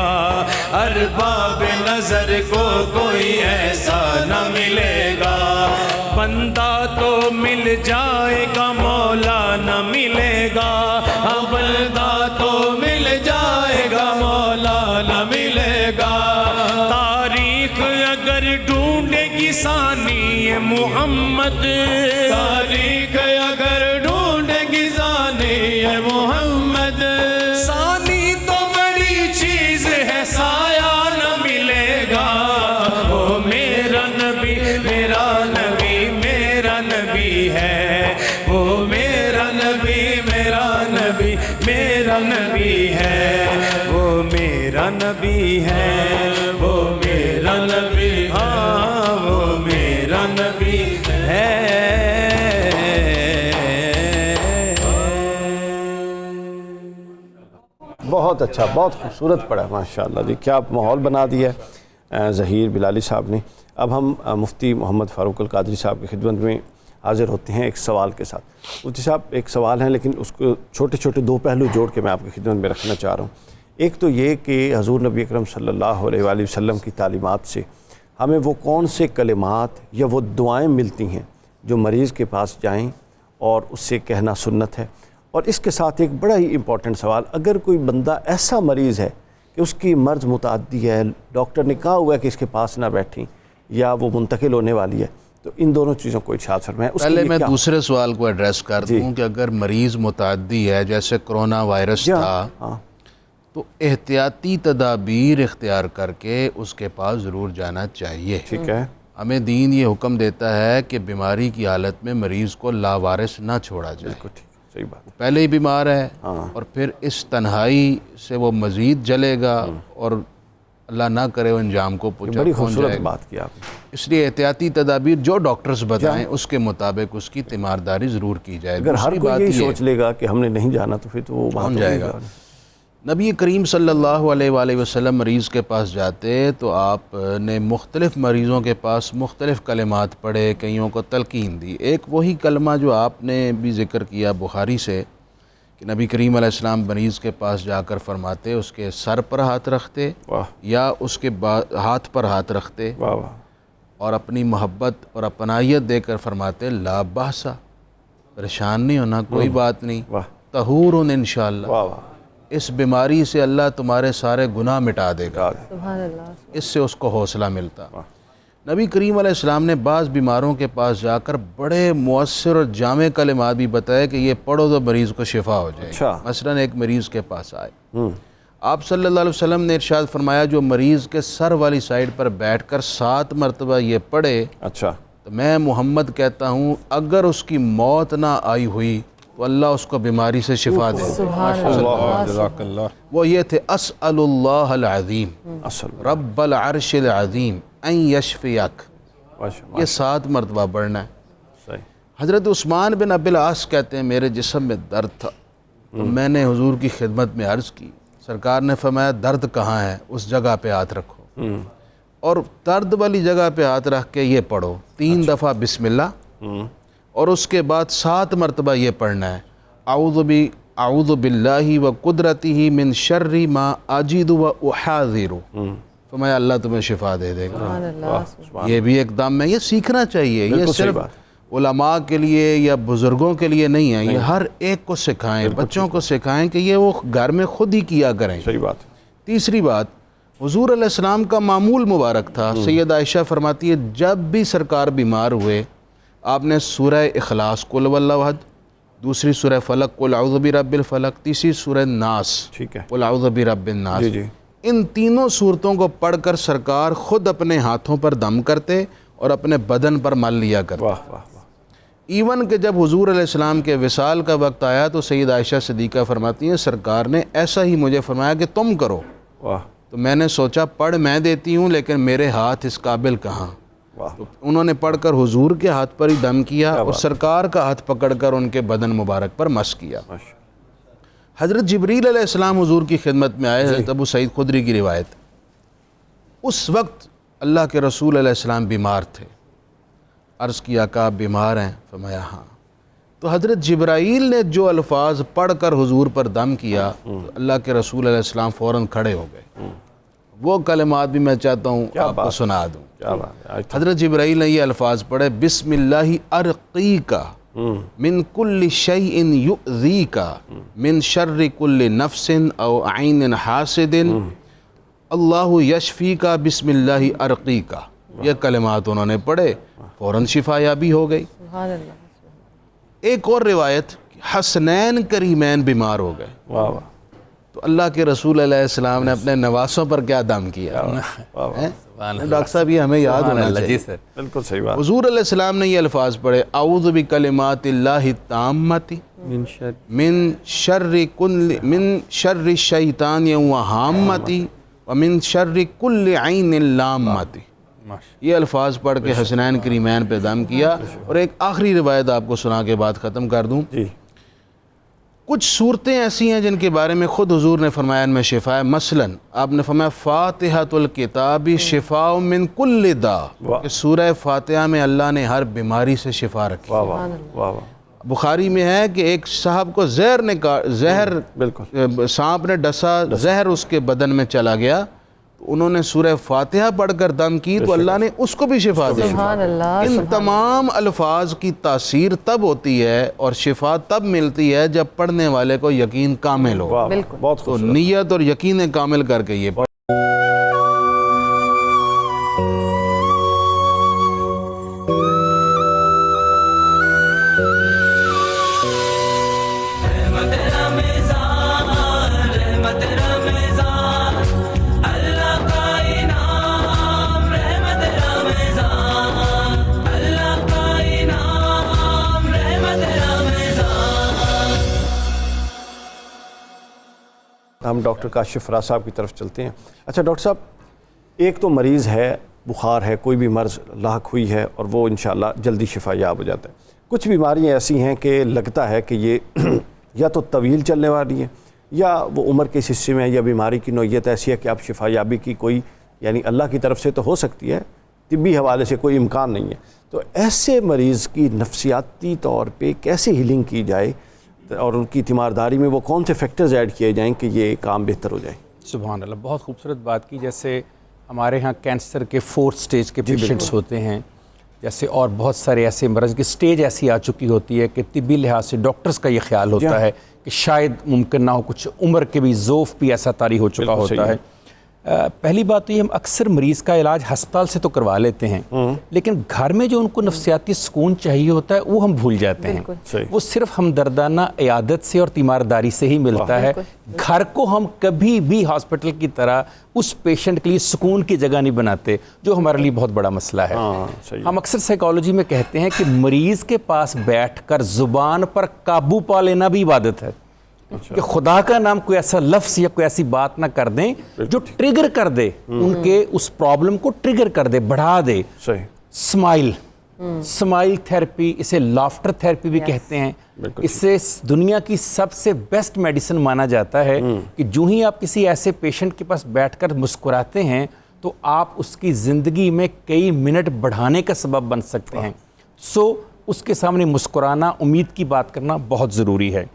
ارباب نظر کو کوئی ایسا نہ ملے گا، بندہ تو مل جائے گا مولا نہ ملے گا، ہاں بندہ تو مل جائے گا مولا نہ ملے گا، تاریخ اگر ڈھونڈے گی ثانی محمد، تاریخ اگر ڈھونڈے گی ثانی محمد، ثانی تو بڑی چیز ہے سایہ نہ ملے گا، وہ میرا نبی میرا نبی میرا نبی ہے، وہ میرا نبی میرا نبی میرا نبی ہے، وہ میرا نبی ہے، وہ میرا نبی، ہاں وہ میرا نبی ہے۔ بہت اچھا، بہت خوبصورت پڑھا ماشاءاللہ جی، کیا ماحول بنا دیا ہے ظہیر بلالی صاحب نے۔ اب ہم مفتی محمد فاروق القادری صاحب کی خدمت میں حاضر ہوتے ہیں ایک سوال کے ساتھ۔ مفتی صاحب ایک سوال ہے لیکن اس کو چھوٹے چھوٹے دو پہلو جوڑ کے میں آپ کی خدمت میں رکھنا چاہ رہا ہوں۔ ایک تو یہ کہ حضور نبی اکرم صلی اللہ علیہ وآلہ وسلم کی تعلیمات سے ہمیں وہ کون سے کلمات یا وہ دعائیں ملتی ہیں جو مریض کے پاس جائیں اور اس سے کہنا سنت ہے، اور اس کے ساتھ ایک بڑا ہی امپورٹنٹ سوال، اگر کوئی بندہ ایسا مریض ہے کہ اس کی مرض متعدی ہے، ڈاکٹر نے کہا ہوا ہے کہ اس کے پاس نہ بیٹھیں یا وہ منتقل ہونے والی ہے، تو ان دونوں چیزوں کو ارشاد فرمائیں۔ پہلے میں دوسرے سوال کو ایڈریس کر دوں کہ اگر مریض متعدی ہے جیسے کرونا وائرس تھا تو احتیاطی تدابیر اختیار کر کے اس کے پاس ضرور جانا چاہیے۔ ٹھیک ہے۔ ہمیں دین یہ حکم دیتا ہے کہ بیماری کی حالت میں مریض کو لاوارث نہ چھوڑا جائے. بالکل ٹھیک، صحیح بات. پہلے ہی بیمار ہے اور پھر اس تنہائی سے وہ مزید جلے گا اور اللہ نہ کرے وہ انجام کو بڑی پہنچ خوبصورت جائے گا. بات کی آپ نے. اس لیے احتیاطی تدابیر جو ڈاکٹرز بتائیں اس کے مطابق اس کی تیمارداری ضرور کی جائے. اگر ہر دوسری کوئی بات یہی یہ سوچ لے گا کہ ہم نے نہیں جانا تو پھر تو وہ کون جائے گا. نبی کریم صلی اللہ علیہ وآلہ وسلم مریض کے پاس جاتے تو آپ نے مختلف مریضوں کے پاس مختلف کلمات پڑھے، کئیوں کو تلقین دی. ایک وہی کلمہ جو آپ نے بھی ذکر کیا بخاری سے کہ نبی کریم علیہ السلام مریض کے پاس جا کر فرماتے اس کے سر پر ہاتھ رکھتے یا اس کے ہاتھ پر ہاتھ رکھتے اور اپنی محبت اور اپنائیت دے کر فرماتے لا باسا، پریشان نہیں ہونا، کوئی بات نہیں، طہور انشاءاللہ، اس بیماری سے اللہ تمہارے سارے گناہ مٹا دے گا. سبحان اللہ. اس سے اس کو حوصلہ ملتا. نبی کریم علیہ السلام نے بعض بیماروں کے پاس جا کر بڑے مؤثر اور جامع کلمات بھی بتائے کہ یہ پڑھو تو مریض کو شفا ہو جائے گی. مثلا ایک مریض کے پاس آئے، آپ صلی اللہ علیہ وسلم نے ارشاد فرمایا جو مریض کے سر والی سائڈ پر بیٹھ کر 7 مرتبہ یہ پڑھے تو میں محمد کہتا ہوں اگر اس کی موت نہ آئی ہوئی تو اللہ اس کو بیماری سے شفا دے. جزاک اللہ. وہ یہ تھے اسأل اللہ العظیم رب العرش العظیم ان یشفیک، یہ 7 مرتبہ پڑھنا ہے. حضرت عثمان بن ابی العاص کہتے ہیں میرے جسم میں درد تھا تو میں نے حضور کی خدمت میں عرض کی، سرکار نے فرمایا درد کہاں ہے، اس جگہ پہ ہاتھ رکھو اور درد والی جگہ پہ ہاتھ رکھ کے یہ پڑھو 3 دفعہ بسم اللہ اور اس کے بعد 7 مرتبہ یہ پڑھنا ہے اعوذ باللہ و قدرتہ من شر ما اجد و احاذر. فرمایا اللہ تمہیں شفا دے دے گا. یہ بھی ایک دم ہے، یہ سیکھنا چاہیے. یہ صرف علماء کے لیے یا بزرگوں کے لیے نہیں ہے، یہ ہر ایک کو سکھائیں، بچوں کو سکھائیں کہ یہ وہ گھر میں خود ہی کیا کریں. صحیح بات. تیسری بات، حضور علیہ السلام کا معمول مبارک تھا. سید عائشہ فرماتی ہے جب بھی سرکار بیمار ہوئے آپ نے سورہ اخلاص قل واللہ احد، دوسری سورہ فلق قل اعوذ برب الفلق، تیسری سورہ ناس قل اعوذ برب الناس، ان تینوں صورتوں کو پڑھ کر سرکار خود اپنے ہاتھوں پر دم کرتے اور اپنے بدن پر مل لیا کرتے. ایون کہ جب حضور علیہ السلام کے وصال کا وقت آیا تو سید عائشہ صدیقہ فرماتی ہیں سرکار نے ایسا ہی مجھے فرمایا کہ تم کرو. تو میں نے سوچا پڑھ میں دیتی ہوں لیکن میرے ہاتھ اس قابل کہاں. تو انہوں نے پڑھ کر حضور کے ہاتھ پر ہی دم کیا اور سرکار کا ہاتھ پکڑ کر ان کے بدن مبارک پر مس کیا. حضرت جبریل علیہ السلام حضور کی خدمت میں آئے. حضرت ابو سعید خدری کی روایت، اس وقت اللہ کے رسول علیہ السلام بیمار تھے. عرض کیا کہ آپ بیمار ہیں؟ فرمایا ہاں. تو حضرت جبرائیل نے جو الفاظ پڑھ کر حضور پر دم کیا اللہ کے رسول علیہ السلام فوراً کھڑے ہو گئے. وہ کلمات بھی میں چاہتا ہوں آپ کو سنا دوں. حضرت جبرائیل نے یہ الفاظ پڑھے بسم اللہ ارقیکا من کل شیء یؤذیکا من شر کل نفس او عین حاسد اللہ یشفیکا بسم اللہ ارقیکا. یہ کلمات انہوں نے پڑھے، فوراً شفا یابی ہو گئی. ایک اور روایت حسنین کریمین بیمار ہو گئے تو اللہ کے رسول علیہ السلام نے اپنے نواسوں پر کیا دم کیا. ڈاکٹر صاحب یہ ہمیں یاد ہونا چاہیے. بالکل صحیح بات. حضور علیہ السلام نے یہ الفاظ پڑھے اعوذ بکلمات اللہ التامۃ من شر الشیطان وہامۃ ومن شر کل عین لامۃ. یہ الفاظ پڑھ کے حسنین کریمین پہ دم کیا. اور ایک آخری روایت آپ کو سنا کے بعد ختم کر دوں. کچھ صورتیں ایسی ہیں جن کے بارے میں خود حضور نے فرمایا ان میں شفا ہے. مثلا آپ نے فرمایا فاتحۃ الکتاب شفاء من کل داء، کہ سورہ فاتحہ میں اللہ نے ہر بیماری سے شفا رکھی. بخاری میں ہے کہ ایک صاحب کو زہر سانپ نے ڈسا، زہر اس کے بدن میں چلا گیا، انہوں نے سورہ فاتحہ پڑھ کر دم کی تو اللہ نے اس کو بھی شفا دی. ان تمام الفاظ کی تاثیر تب ہوتی ہے اور شفا تب ملتی ہے جب پڑھنے والے کو یقین کامل ہو. تو نیت اور یقین کامل کر کے یہ ہم ڈاکٹر کاشف فراز صاحب کی طرف چلتے ہیں. اچھا ڈاکٹر صاحب, ایک تو مریض ہے, بخار ہے, کوئی بھی مرض لاحق ہوئی ہے اور وہ انشاءاللہ جلدی شفا یاب ہو جاتا ہے. کچھ بیماریاں ایسی ہیں کہ لگتا ہے کہ یہ یا تو طویل چلنے والی ہیں یا وہ عمر کے اس حصے میں, یا بیماری کی نوعیت ایسی ہے کہ اب شفا یابی کی کوئی یعنی اللہ کی طرف سے تو ہو سکتی ہے, طبی حوالے سے کوئی امکان نہیں ہے. تو ایسے مریض کی نفسیاتی طور پہ کیسے ہیلنگ کی جائے اور ان کی تیمارداری میں وہ کون سے فیکٹرز ایڈ کیے جائیں کہ یہ کام بہتر ہو جائے؟ سبحان اللہ, بہت خوبصورت بات کی. جیسے ہمارے ہاں کینسر کے 4th سٹیج کے پیشنٹس ہوتے ہیں, جیسے اور بہت سارے ایسے مرض کی سٹیج ایسی آ چکی ہوتی ہے کہ طبی لحاظ سے ڈاکٹرز کا یہ خیال ہوتا ہے کہ شاید ممکن نہ ہو, کچھ عمر کے بھی ذوف بھی ایسا طاری ہو چکا ہوتا ہے. پہلی بات تو یہ, ہم اکثر مریض کا علاج ہسپتال سے تو کروا لیتے ہیں, لیکن گھر میں جو ان کو نفسیاتی سکون چاہیے ہوتا ہے وہ ہم بھول جاتے ہیں. وہ صرف ہمدردانہ عیادت سے اور تیمارداری سے ہی ملتا ہے. گھر کو ہم کبھی بھی ہاسپٹل کی طرح اس پیشنٹ کے لیے سکون کی جگہ نہیں بناتے, جو ہمارے لیے بہت بڑا مسئلہ ہے. ہم اکثر سائیکالوجی میں کہتے ہیں کہ مریض کے پاس بیٹھ کر زبان پر قابو پا لینا بھی عبادت ہے, کہ خدا کا نام کوئی ایسا لفظ یا کوئی ایسی بات نہ کر دیں جو ٹریگر کر دے ان کے اس پرابلم کو, ٹریگر کر دے, بڑھا دے. سمائل تھیراپی, اسے لافٹر تھیراپی بھی کہتے ہیں. اسے دنیا کی سب سے بیسٹ میڈیسن مانا جاتا ہے کہ جو ہی آپ کسی ایسے پیشنٹ کے پاس بیٹھ کر مسکراتے ہیں تو آپ اس کی زندگی میں کئی منٹ بڑھانے کا سبب بن سکتے ہیں. سو اس کے سامنے مسکرانا, امید کی بات کرنا بہت ضروری ہے.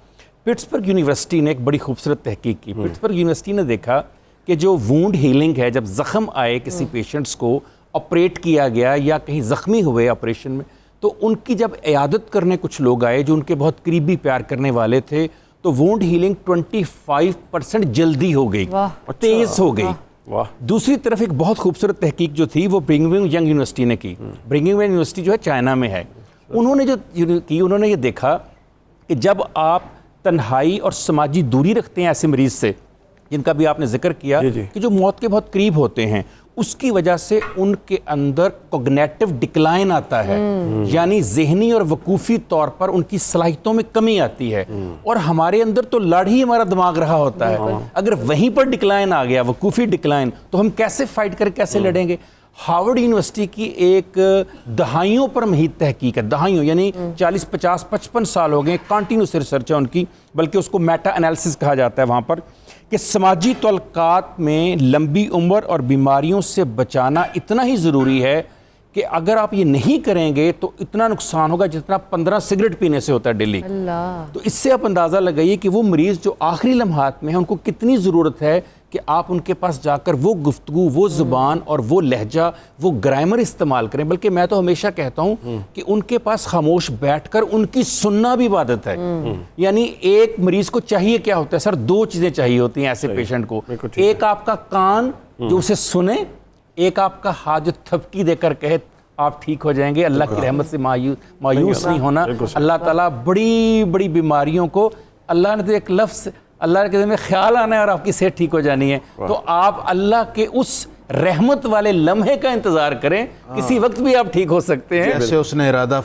پٹسبرگ یونیورسٹی نے ایک بڑی خوبصورت تحقیق کی. پٹسبرگ یونیورسٹی نے دیکھا کہ جو وونڈ ہیلنگ ہے, جب زخم آئے کسی پیشنٹس کو, آپریٹ کیا گیا یا کہیں زخمی ہوئے آپریشن میں, تو ان کی جب عیادت کرنے کچھ لوگ آئے جو ان کے بہت قریبی پیار کرنے والے تھے, تو وونڈ ہیلنگ 25% جلدی ہو گئی, تیز ہو گئی. دوسری طرف ایک بہت خوبصورت تحقیق جو تھی وہ برنگھم ینگ یونیورسٹی نے کی. برنگھم ینگ یونیورسٹی جو ہے چائنا میں ہے. انہوں نے جو کی, انہوں نے یہ دیکھا کہ جب آپ تنہائی اور سماجی دوری رکھتے ہیں ایسے مریض سے جن کا بھی آپ نے ذکر کیا کہ جو موت کے بہت قریب ہوتے ہیں, اس کی وجہ سے ان کے اندر کوگنیٹو ڈکلائن آتا ہے, یعنی ذہنی اور وقوفی طور پر ان کی صلاحیتوں میں کمی آتی ہے. اور ہمارے اندر تو لڑ ہی ہمارا دماغ رہا ہوتا ہے, اگر وہیں پر ڈکلائن آ گیا, وقوفی ڈکلائن, تو ہم کیسے فائٹ کر کیسے لڑیں گے؟ ہارورڈ یونیورسٹی کی ایک دہائیوں پر محیط تحقیق ہے, دہائیوں یعنی 40, 50, 55 سال ہو گئے, کنٹینیوس ریسرچ ہے ان کی, بلکہ اس کو میٹا انالیسس کہا جاتا ہے وہاں پر, کہ سماجی تعلقات میں لمبی عمر اور بیماریوں سے بچانا اتنا ہی ضروری ہے کہ اگر آپ یہ نہیں کریں گے تو اتنا نقصان ہوگا جتنا 15 سگریٹ پینے سے ہوتا ہے ڈیلی. تو اس سے آپ اندازہ لگائیے کہ وہ مریض جو آخری لمحات میں ہیں ان کو کتنی ضرورت ہے کہ آپ ان کے پاس جا کر وہ گفتگو, وہ زبان اور وہ لہجہ, وہ گرامر استعمال کریں. بلکہ میں تو ہمیشہ کہتا ہوں کہ ان کے پاس خاموش بیٹھ کر ان کی سننا بھی عبادت ہے. یعنی ایک مریض کو چاہیے کیا ہوتا ہے سر, 2 چیزیں چاہیے ہوتی ہیں ایسے پیشنٹ کو. ایک آپ کا کان جو اسے سنے, ایک آپ کا ہاتھ جو تھپکی دے کر کہے آپ ٹھیک ہو جائیں گے. اللہ کی رحمت سے مایوس نہیں ہونا. اللہ تعالیٰ بڑی بڑی بیماریوں کو, اللہ نے تو ایک لفظ, اللہ کے ذہن میں خیال آنا ہے اور آپ کی صحت ٹھیک ہو جانی ہے. تو آپ اللہ کے اس رحمت والے لمحے کا انتظار کریں, کسی وقت بھی آپ ٹھیک ہو سکتے ہیں. جیسے اس نے ارادہ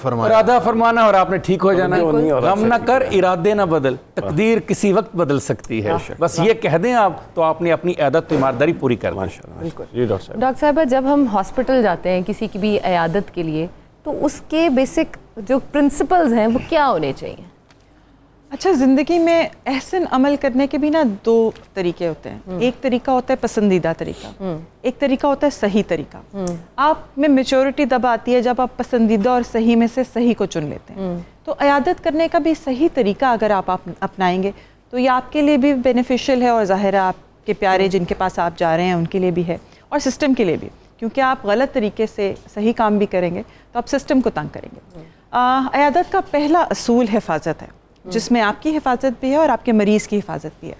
فرمانا اور آپ نے ٹھیک ہو جانا ہے. غم نہ کر, ارادے نہ بدل, تقدیر کسی وقت بدل سکتی ہے. بس یہ کہہ دیں آپ تو آپ نے اپنی عیادت تو ایمانداری پوری کر دی. ڈاکٹر صاحبہ, جب ہم ہاسپٹل جاتے ہیں کسی کی بھی عیادت کے لیے, تو اس کے بیسک جو پرنسپلز ہیں وہ کیا ہونے چاہیے؟ اچھا, زندگی میں احسن عمل کرنے کے بھی نا 2 طریقے ہوتے ہیں. ایک طریقہ ہوتا ہے پسندیدہ طریقہ, ایک طریقہ ہوتا ہے صحیح طریقہ. آپ میں میچورٹی تب آتی ہے جب آپ پسندیدہ اور صحیح میں سے صحیح کو چن لیتے ہیں. تو عیادت کرنے کا بھی صحیح طریقہ اگر آپ اپنائیں گے تو یہ آپ کے لیے بھی بینیفیشیل ہے, اور ظاہر ہے آپ کے پیارے جن کے پاس آپ جا رہے ہیں ان کے لیے بھی ہے, اور سسٹم کے لیے بھی, کیونکہ آپ غلط طریقے سے صحیح کام بھی کریں گے تو آپ سسٹم کو تنگ کریں گے. عیادت کا پہلا اصول حفاظت ہے, جس میں آپ کی حفاظت بھی ہے اور آپ کے مریض کی حفاظت بھی ہے.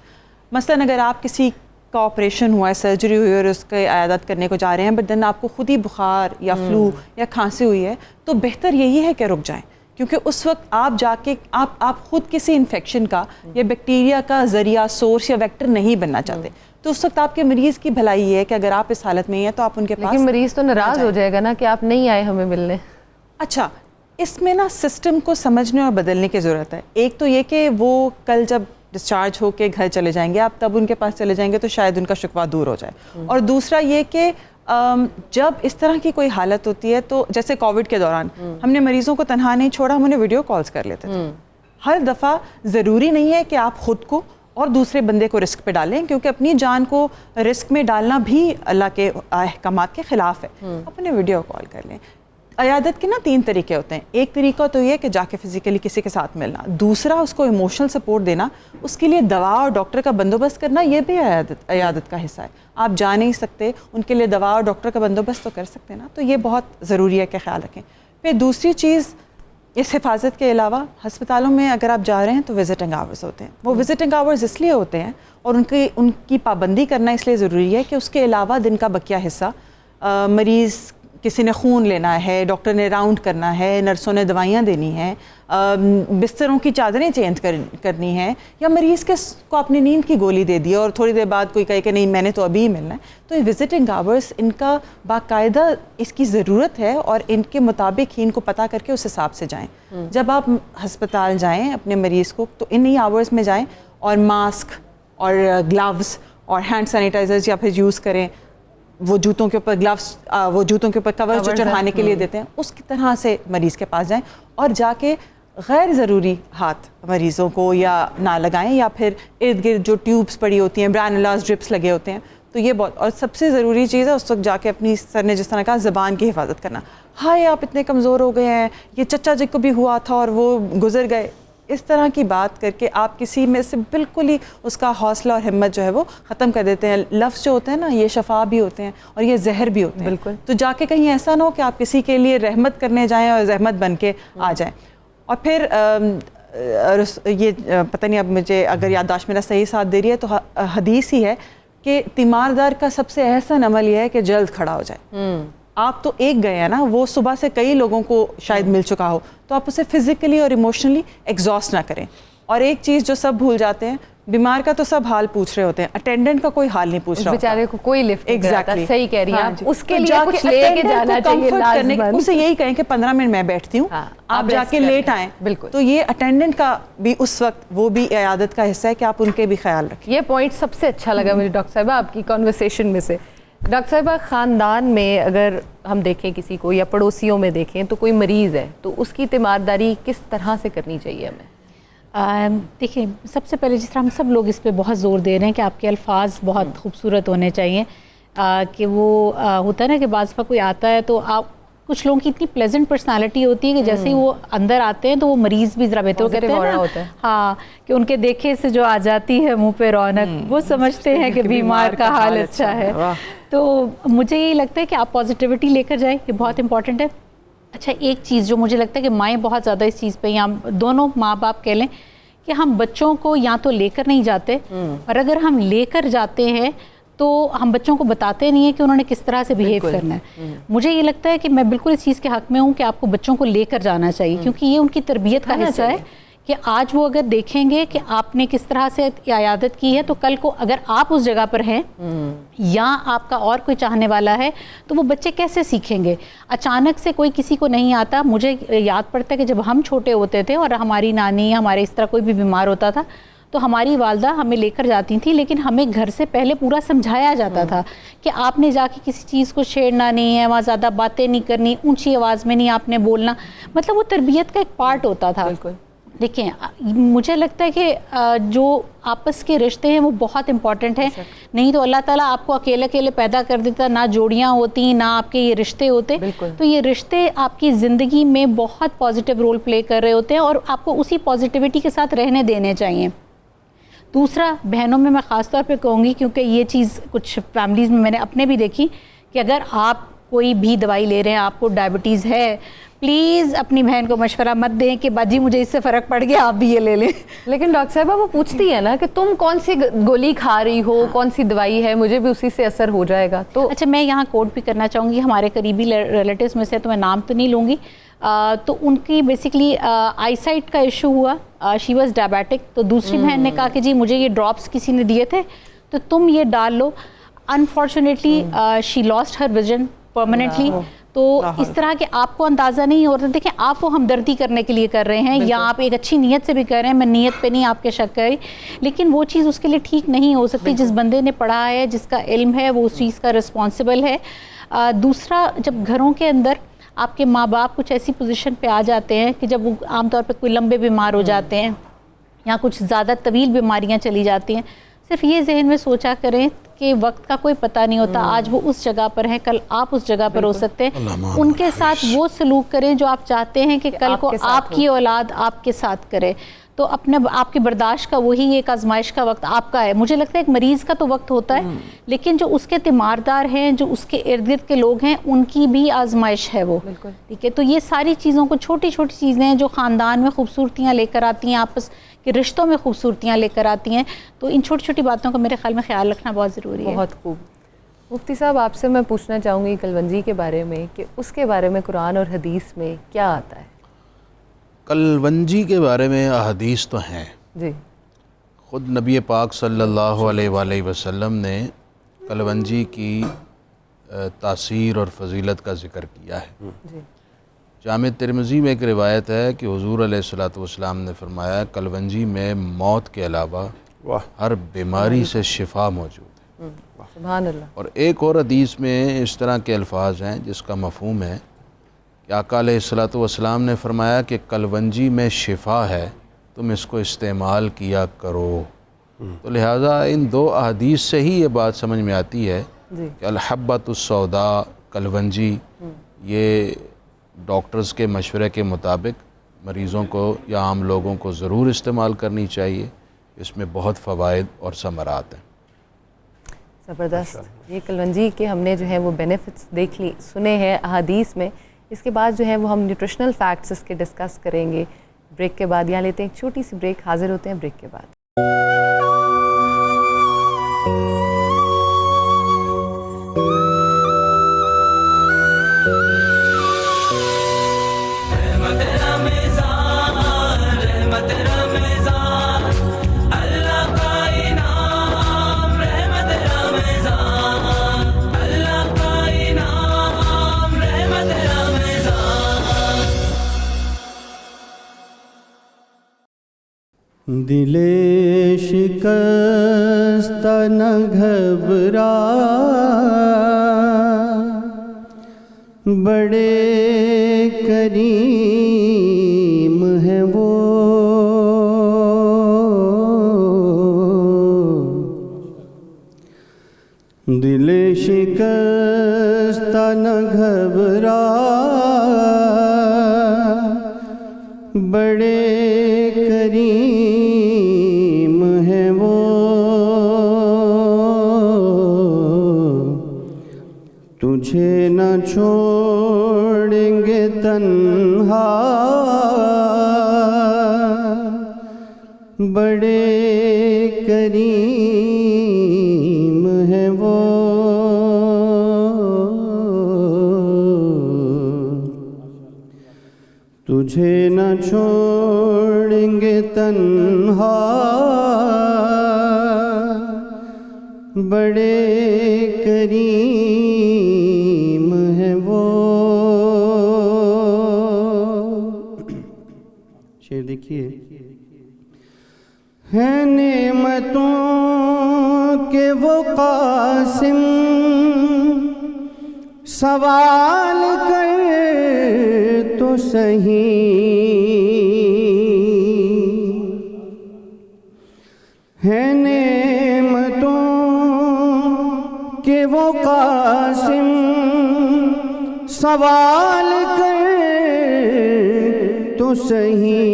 مثلاً اگر آپ کسی کا آپریشن ہوا ہے, سرجری ہوئی ہے اور اس کے عیادت کرنے کو جا رہے ہیں, بٹ دین آپ کو خود ہی بخار یا فلو یا کھانسی ہوئی ہے, تو بہتر یہی ہے کہ رک جائیں, کیونکہ اس وقت آپ جا کے آپ خود کسی انفیکشن کا یا بیکٹیریا کا ذریعہ, سورس یا ویکٹر نہیں بننا چاہتے. تو اس وقت آپ کے مریض کی بھلائی یہ ہے کہ اگر آپ اس حالت میں ہیں تو آپ ان کے پاس. لیکن مریض تو ناراض ہو جائے گا نا کہ آپ نہیں آئے ہمیں ملنے. اچھا, اس میں نا سسٹم کو سمجھنے اور بدلنے کی ضرورت ہے. ایک تو یہ کہ وہ کل جب ڈسچارج ہو کے گھر چلے جائیں گے آپ تب ان کے پاس چلے جائیں گے تو شاید ان کا شکوہ دور ہو جائے. اور دوسرا یہ کہ جب اس طرح کی کوئی حالت ہوتی ہے تو جیسے کووڈ کے دوران ہم نے مریضوں کو تنہا نہیں چھوڑا, ہم انہیں ویڈیو کالز کر لیتے تھے. ہر دفعہ ضروری نہیں ہے کہ آپ خود کو اور دوسرے بندے کو رسک پہ ڈالیں, کیونکہ اپنی جان کو رسک میں ڈالنا بھی اللہ کے احکامات کے خلاف ہے. آپ انہیں ویڈیو کال کر لیں. عیادت کے 3 طریقے ہوتے ہیں. ایک طریقہ تو یہ کہ جا کے فزیکلی کسی کے ساتھ ملنا, دوسرا اس کو ایموشنل سپورٹ دینا, اس کے لیے دوا اور ڈاکٹر کا بندوبست کرنا, یہ بھی عیادت کا حصہ ہے. آپ جا نہیں سکتے, ان کے لیے دوا اور ڈاکٹر کا بندوبست تو کر سکتے نا, تو یہ بہت ضروری ہے کہ خیال رکھیں. پھر دوسری چیز, اس حفاظت کے علاوہ ہسپتالوں میں اگر آپ جا رہے ہیں تو وزٹنگ آورز ہوتے ہیں. وہ وزٹنگ آورز اس لیے ہوتے ہیں اور ان کی پابندی کرنا اس لیے ضروری ہے کہ اس کے علاوہ دن کا بقیہ حصہ مریض کسی نے خون لینا ہے, ڈاکٹر نے راؤنڈ کرنا ہے, نرسوں نے دوائیاں دینی ہیں, بستروں کی چادریں چینج کرنی ہیں, یا مریض کو اپنی نیند کی گولی دے دی اور تھوڑی دیر بعد کوئی کہے کہ نہیں میں نے تو ابھی ہی ملنا ہے, تو یہ وزٹنگ آورز ان کا باقاعدہ اس کی ضرورت ہے اور ان کے مطابق ہی ان کو پتہ کر کے اس حساب سے جائیں. جب آپ ہسپتال جائیں اپنے مریض کو تو انہی آورز میں جائیں اور ماسک اور گلوز اور ہینڈ سینیٹائزرز یا پھر یوز کریں. وہ جوتوں کے اوپر گلوز, وہ جوتوں کے اوپر کور جو چڑھانے کے لیے دیتے ہیں, اس کی طرح سے مریض کے پاس جائیں اور جا کے غیر ضروری ہاتھ مریضوں کو یا نہ لگائیں, یا پھر ارد گرد جو ٹیوبس پڑی ہوتی ہیں, برانولاز ڈرپس لگے ہوتے ہیں, تو یہ بہت. اور سب سے ضروری چیز ہے اس وقت جا کے اپنی سر نے جس طرح کہا زبان کی حفاظت کرنا. ہائے آپ اتنے کمزور ہو گئے ہیں, یہ چچا جی کو بھی ہوا تھا اور وہ گزر گئے, اس طرح کی بات کر کے آپ کسی میں سے بالکل ہی اس کا حوصلہ اور ہمت جو ہے وہ ختم کر دیتے ہیں. لفظ جو ہوتے ہیں نا یہ شفا بھی ہوتے ہیں اور یہ زہر بھی ہوتے ہیں. بالکل. تو جا کے کہیں ایسا نہ ہو کہ آپ کسی کے لیے رحمت کرنے جائیں اور زحمت بن کے آ جائیں. اور پھر یہ پتہ نہیں اب مجھے اگر یادداشت میرا صحیح ساتھ دے رہی ہے تو حدیث ہی ہے کہ تیماردار کا سب سے احسن عمل یہ ہے کہ جلد کھڑا ہو جائے. آپ تو ایک گئے ہیں نا, وہ صبح سے کئی لوگوں کو شاید مل چکا ہو, تو آپ اسے فزیکلی اور ایموشنلی ایگزاسٹ نہ کریں. اور ایک چیز جو سب بھول جاتے ہیں, بیمار کا تو سب حال پوچھ رہے ہوتے ہیں, اٹینڈنٹ کا کوئی حال نہیں پوچھ رہا, بیچارے کو کوئی لفٹ نہیں کرتا. صحیح کہہ رہی ہیں آپ, اس کے لیے جا کچھ لے کے جانا چاہیے لازماً. اسے یہی کہیں کہ 15 منٹ میں بیٹھتی ہوں, آپ جا کے لیٹ آئیں. بالکل. تو یہ اٹینڈنٹ کا بھی اس وقت وہ بھی عیادت کا حصہ ہے کہ آپ ان کے بھی خیال رکھیں. یہ پوائنٹ سب سے اچھا لگا مجھے ڈاکٹر صاحبہ آپ کی کنورسیشن میں سے. ڈاکٹر صاحبہ, خاندان میں اگر ہم دیکھیں کسی کو یا پڑوسیوں میں دیکھیں تو کوئی مریض ہے تو اس کی تیمارداری کس طرح سے کرنی چاہیے ہمیں؟ دیکھیں, سب سے پہلے جس طرح ہم سب لوگ اس پہ بہت زور دے رہے ہیں کہ آپ کے الفاظ بہت خوبصورت ہونے چاہیے, کہ وہ ہوتا ہے نا کہ بعض دفعہ کوئی آتا ہے تو آپ کچھ لوگوں کی اتنی پلیزنٹ پرسنالٹی ہوتی ہے کہ جیسے ہی وہ اندر آتے ہیں تو وہ مریض بھی ذرا بہتر کہتے ہیں نا, ہاں, کہ ان کے دیکھے سے جو آ جاتی ہے منہ پہ رونق, وہ سمجھتے ہیں کہ بیمار کا حال اچھا ہے. تو مجھے یہی لگتا ہے کہ آپ پازیٹیوٹی لے کر جائیں, یہ بہت امپورٹنٹ ہے. اچھا, ایک چیز جو مجھے لگتا ہے کہ مائیں بہت زیادہ اس چیز پہ, یا دونوں ماں باپ کہہ لیں کہ ہم بچوں کو یا تو لے کر نہیں جاتے, اور اگر ہم لے کر جاتے ہیں تو ہم بچوں کو بتاتے نہیں ہیں کہ انہوں نے کس طرح سے بیہیو کرنا ہے. مجھے یہ لگتا ہے کہ میں بالکل اس چیز کے حق میں ہوں کہ آپ کو بچوں کو لے کر جانا چاہیے, کیونکہ یہ ان کی تربیت کا حصہ ہے کہ آج وہ اگر دیکھیں گے کہ آپ نے کس طرح سے عیادت کی ہے تو کل کو اگر آپ اس جگہ پر ہیں یا آپ کا اور کوئی چاہنے والا ہے تو وہ بچے کیسے سیکھیں گے. اچانک سے کوئی کسی کو نہیں آتا. مجھے یاد پڑتا ہے کہ جب ہم چھوٹے ہوتے تھے اور ہماری نانی ہمارے اس طرح کوئی بھی بیمار ہوتا تھا تو ہماری والدہ ہمیں لے کر جاتی تھیں, لیکن ہمیں گھر سے پہلے پورا سمجھایا جاتا تھا کہ آپ نے جا کے کسی چیز کو چھیڑنا نہیں ہے, وہاں زیادہ باتیں نہیں کرنی, اونچی آواز میں نہیں آپ نے بولنا. مطلب وہ تربیت کا ایک پارٹ ہوتا تھا. دیکھیں, مجھے لگتا ہے کہ جو آپس کے رشتے ہیں وہ بہت امپورٹنٹ ہیں. نہیں تو اللہ تعالیٰ آپ کو اکیلے اکیلے پیدا کر دیتا, نہ جوڑیاں ہوتی, نہ آپ کے یہ رشتے ہوتے. تو یہ رشتے آپ کی زندگی میں بہت پازیٹیو رول پلے کر رہے ہوتے ہیں اور آپ کو اسی پازیٹیوٹی کے ساتھ رہنے دینے چاہیے. دوسرا, بہنوں میں میں خاص طور پہ کہوں گی, کیونکہ یہ چیز کچھ فیملیز میں نے اپنے بھی دیکھی, کہ اگر آپ کوئی بھی دوائی لے رہے ہیں, آپ کو ڈائبٹیز ہے, پلیز اپنی بہن کو مشورہ مت دیں کہ باجی مجھے اس سے فرق پڑ گیا آپ بھی یہ لے لیں. لیکن ڈاکٹر صاحبہ وہ پوچھتی ہے نا کہ تم کون سی گولی کھا رہی ہو, کون سی دوائی ہے, مجھے بھی اسی سے اثر ہو جائے گا. تو اچھا, میں یہاں کوٹ بھی کرنا چاہوں گی, ہمارے قریبی ریلیٹیوز میں سے, تو میں نام تو نہیں لوں گی, تو ان کی بیسکلی آئی سائٹ کا ایشو ہوا, شی واز ڈائبیٹک. تو دوسری بہن نے کہا کہ جی مجھے یہ ڈراپس کسی نے دیے تھے تو تم یہ ڈال لو. Unfortunately she lost Hare vision permanently. تو اس طرح کے آپ کو اندازہ نہیں ہوتا. دیکھیں آپ وہ ہمدردی کرنے کے لیے کر رہے ہیں یا آپ ایک اچھی نیت سے بھی کر رہے ہیں, میں نیت پہ نہیں آپ کے شک کری, لیکن وہ چیز اس کے لیے ٹھیک نہیں ہو سکتی. جس بندے نے پڑھا ہے, جس کا علم ہے, وہ اس چیز کا رسپانسبل ہے. دوسرا, جب گھروں کے اندر آپ کے ماں باپ کچھ ایسی پوزیشن پہ آ جاتے ہیں کہ جب وہ عام طور پہ کوئی لمبے بیمار ہو جاتے ہیں یا کچھ زیادہ طویل بیماریاں چلی جاتی ہیں, صرف یہ ذہن میں سوچا کریں کہ وقت کا کوئی پتہ نہیں ہوتا. آج وہ اس جگہ پر ہیں, کل آپ اس جگہ پر ہو سکتے ہیں. ان کے ساتھ وہ سلوک کریں جو آپ چاہتے ہیں کہ کل کو آپ کی اولاد آپ کے ساتھ کرے. تو اپنے آپ کی برداشت کا وہی ایک آزمائش کا وقت آپ کا ہے. مجھے لگتا ہے ایک مریض کا تو وقت ہوتا ہے, لیکن جو اس کے تیماردار ہیں, جو اس کے ارد گرد کے لوگ ہیں, ان کی بھی آزمائش ہے وہ. ٹھیک ہے, تو یہ ساری چیزوں کو, چھوٹی چھوٹی چیزیں ہیں جو خاندان میں خوبصورتیاں لے کر آتی ہیں, آپس کے رشتوں میں خوبصورتیاں لے کر آتی ہیں. تو ان چھوٹی چھوٹی باتوں کا میرے خیال میں خیال رکھنا بہت ضروری ہے. بہت خوب. مفتی صاحب, آپ سے میں پوچھنا چاہوں گی کلونجی کے بارے میں کہ اس کے بارے میں قرآن اور حدیث میں کیا آتا ہے؟ کلونجی کے بارے میں احادیث تو ہیں. جی. خود نبی پاک صلی اللہ علیہ وآلہ وسلم نے کلونجی کی تاثیر اور فضیلت کا ذکر کیا ہے. جی. جامع ترمذی میں ایک روایت ہے کہ حضور علیہ الصلوۃ والسلام نے فرمایا کلونجی میں موت کے علاوہ ہر بیماری سے شفا موجود ہے. سبحان اللہ. اور ایک اور حدیث میں اس طرح کے الفاظ ہیں جس کا مفہوم ہے کہ آقا علیہ الصلوۃ والسلام نے فرمایا کہ کلونجی میں شفا ہے, تم اس کو استعمال کیا کرو. تو لہٰذا ان دو احادیث سے ہی یہ بات سمجھ میں آتی ہے کہ الحبۃ السوداء, کلونجی, یہ ڈاکٹرز کے مشورے کے مطابق مریضوں کو یا عام لوگوں کو ضرور استعمال کرنی چاہیے. اس میں بہت فوائد اور ثمرات ہیں. زبردست. یہ کلونجی کے ہم نے جو ہے وہ بینیفٹس دیکھ لی, سنے ہیں احادیث میں. اس کے بعد جو ہے وہ ہم نیوٹریشنل فیکٹس اس کے ڈسکس کریں گے. بریک کے بعد یہاں لیتے ہیں ایک چھوٹی سی بریک, حاضر ہوتے ہیں بریک کے بعد. دل شکستہ نہ گھبرا, بڑے کریم ہیں وہ, دل شکستہ نہ گھبرا, بڑے کریم ہیں وہ, تجھے نہ چھوڑیں گے تنہا, بڑے کریم ہیں وہ, تجھے نہ چھوڑیں گے تنہا, بڑے کریم ہیں وہ. شعر دیکھیے. ہیں نعمتوں کے وہ قاسم, سوال کر تو صحیح, ہے نعمتوں کے وہ قاسم, سوال کر تو صحیح,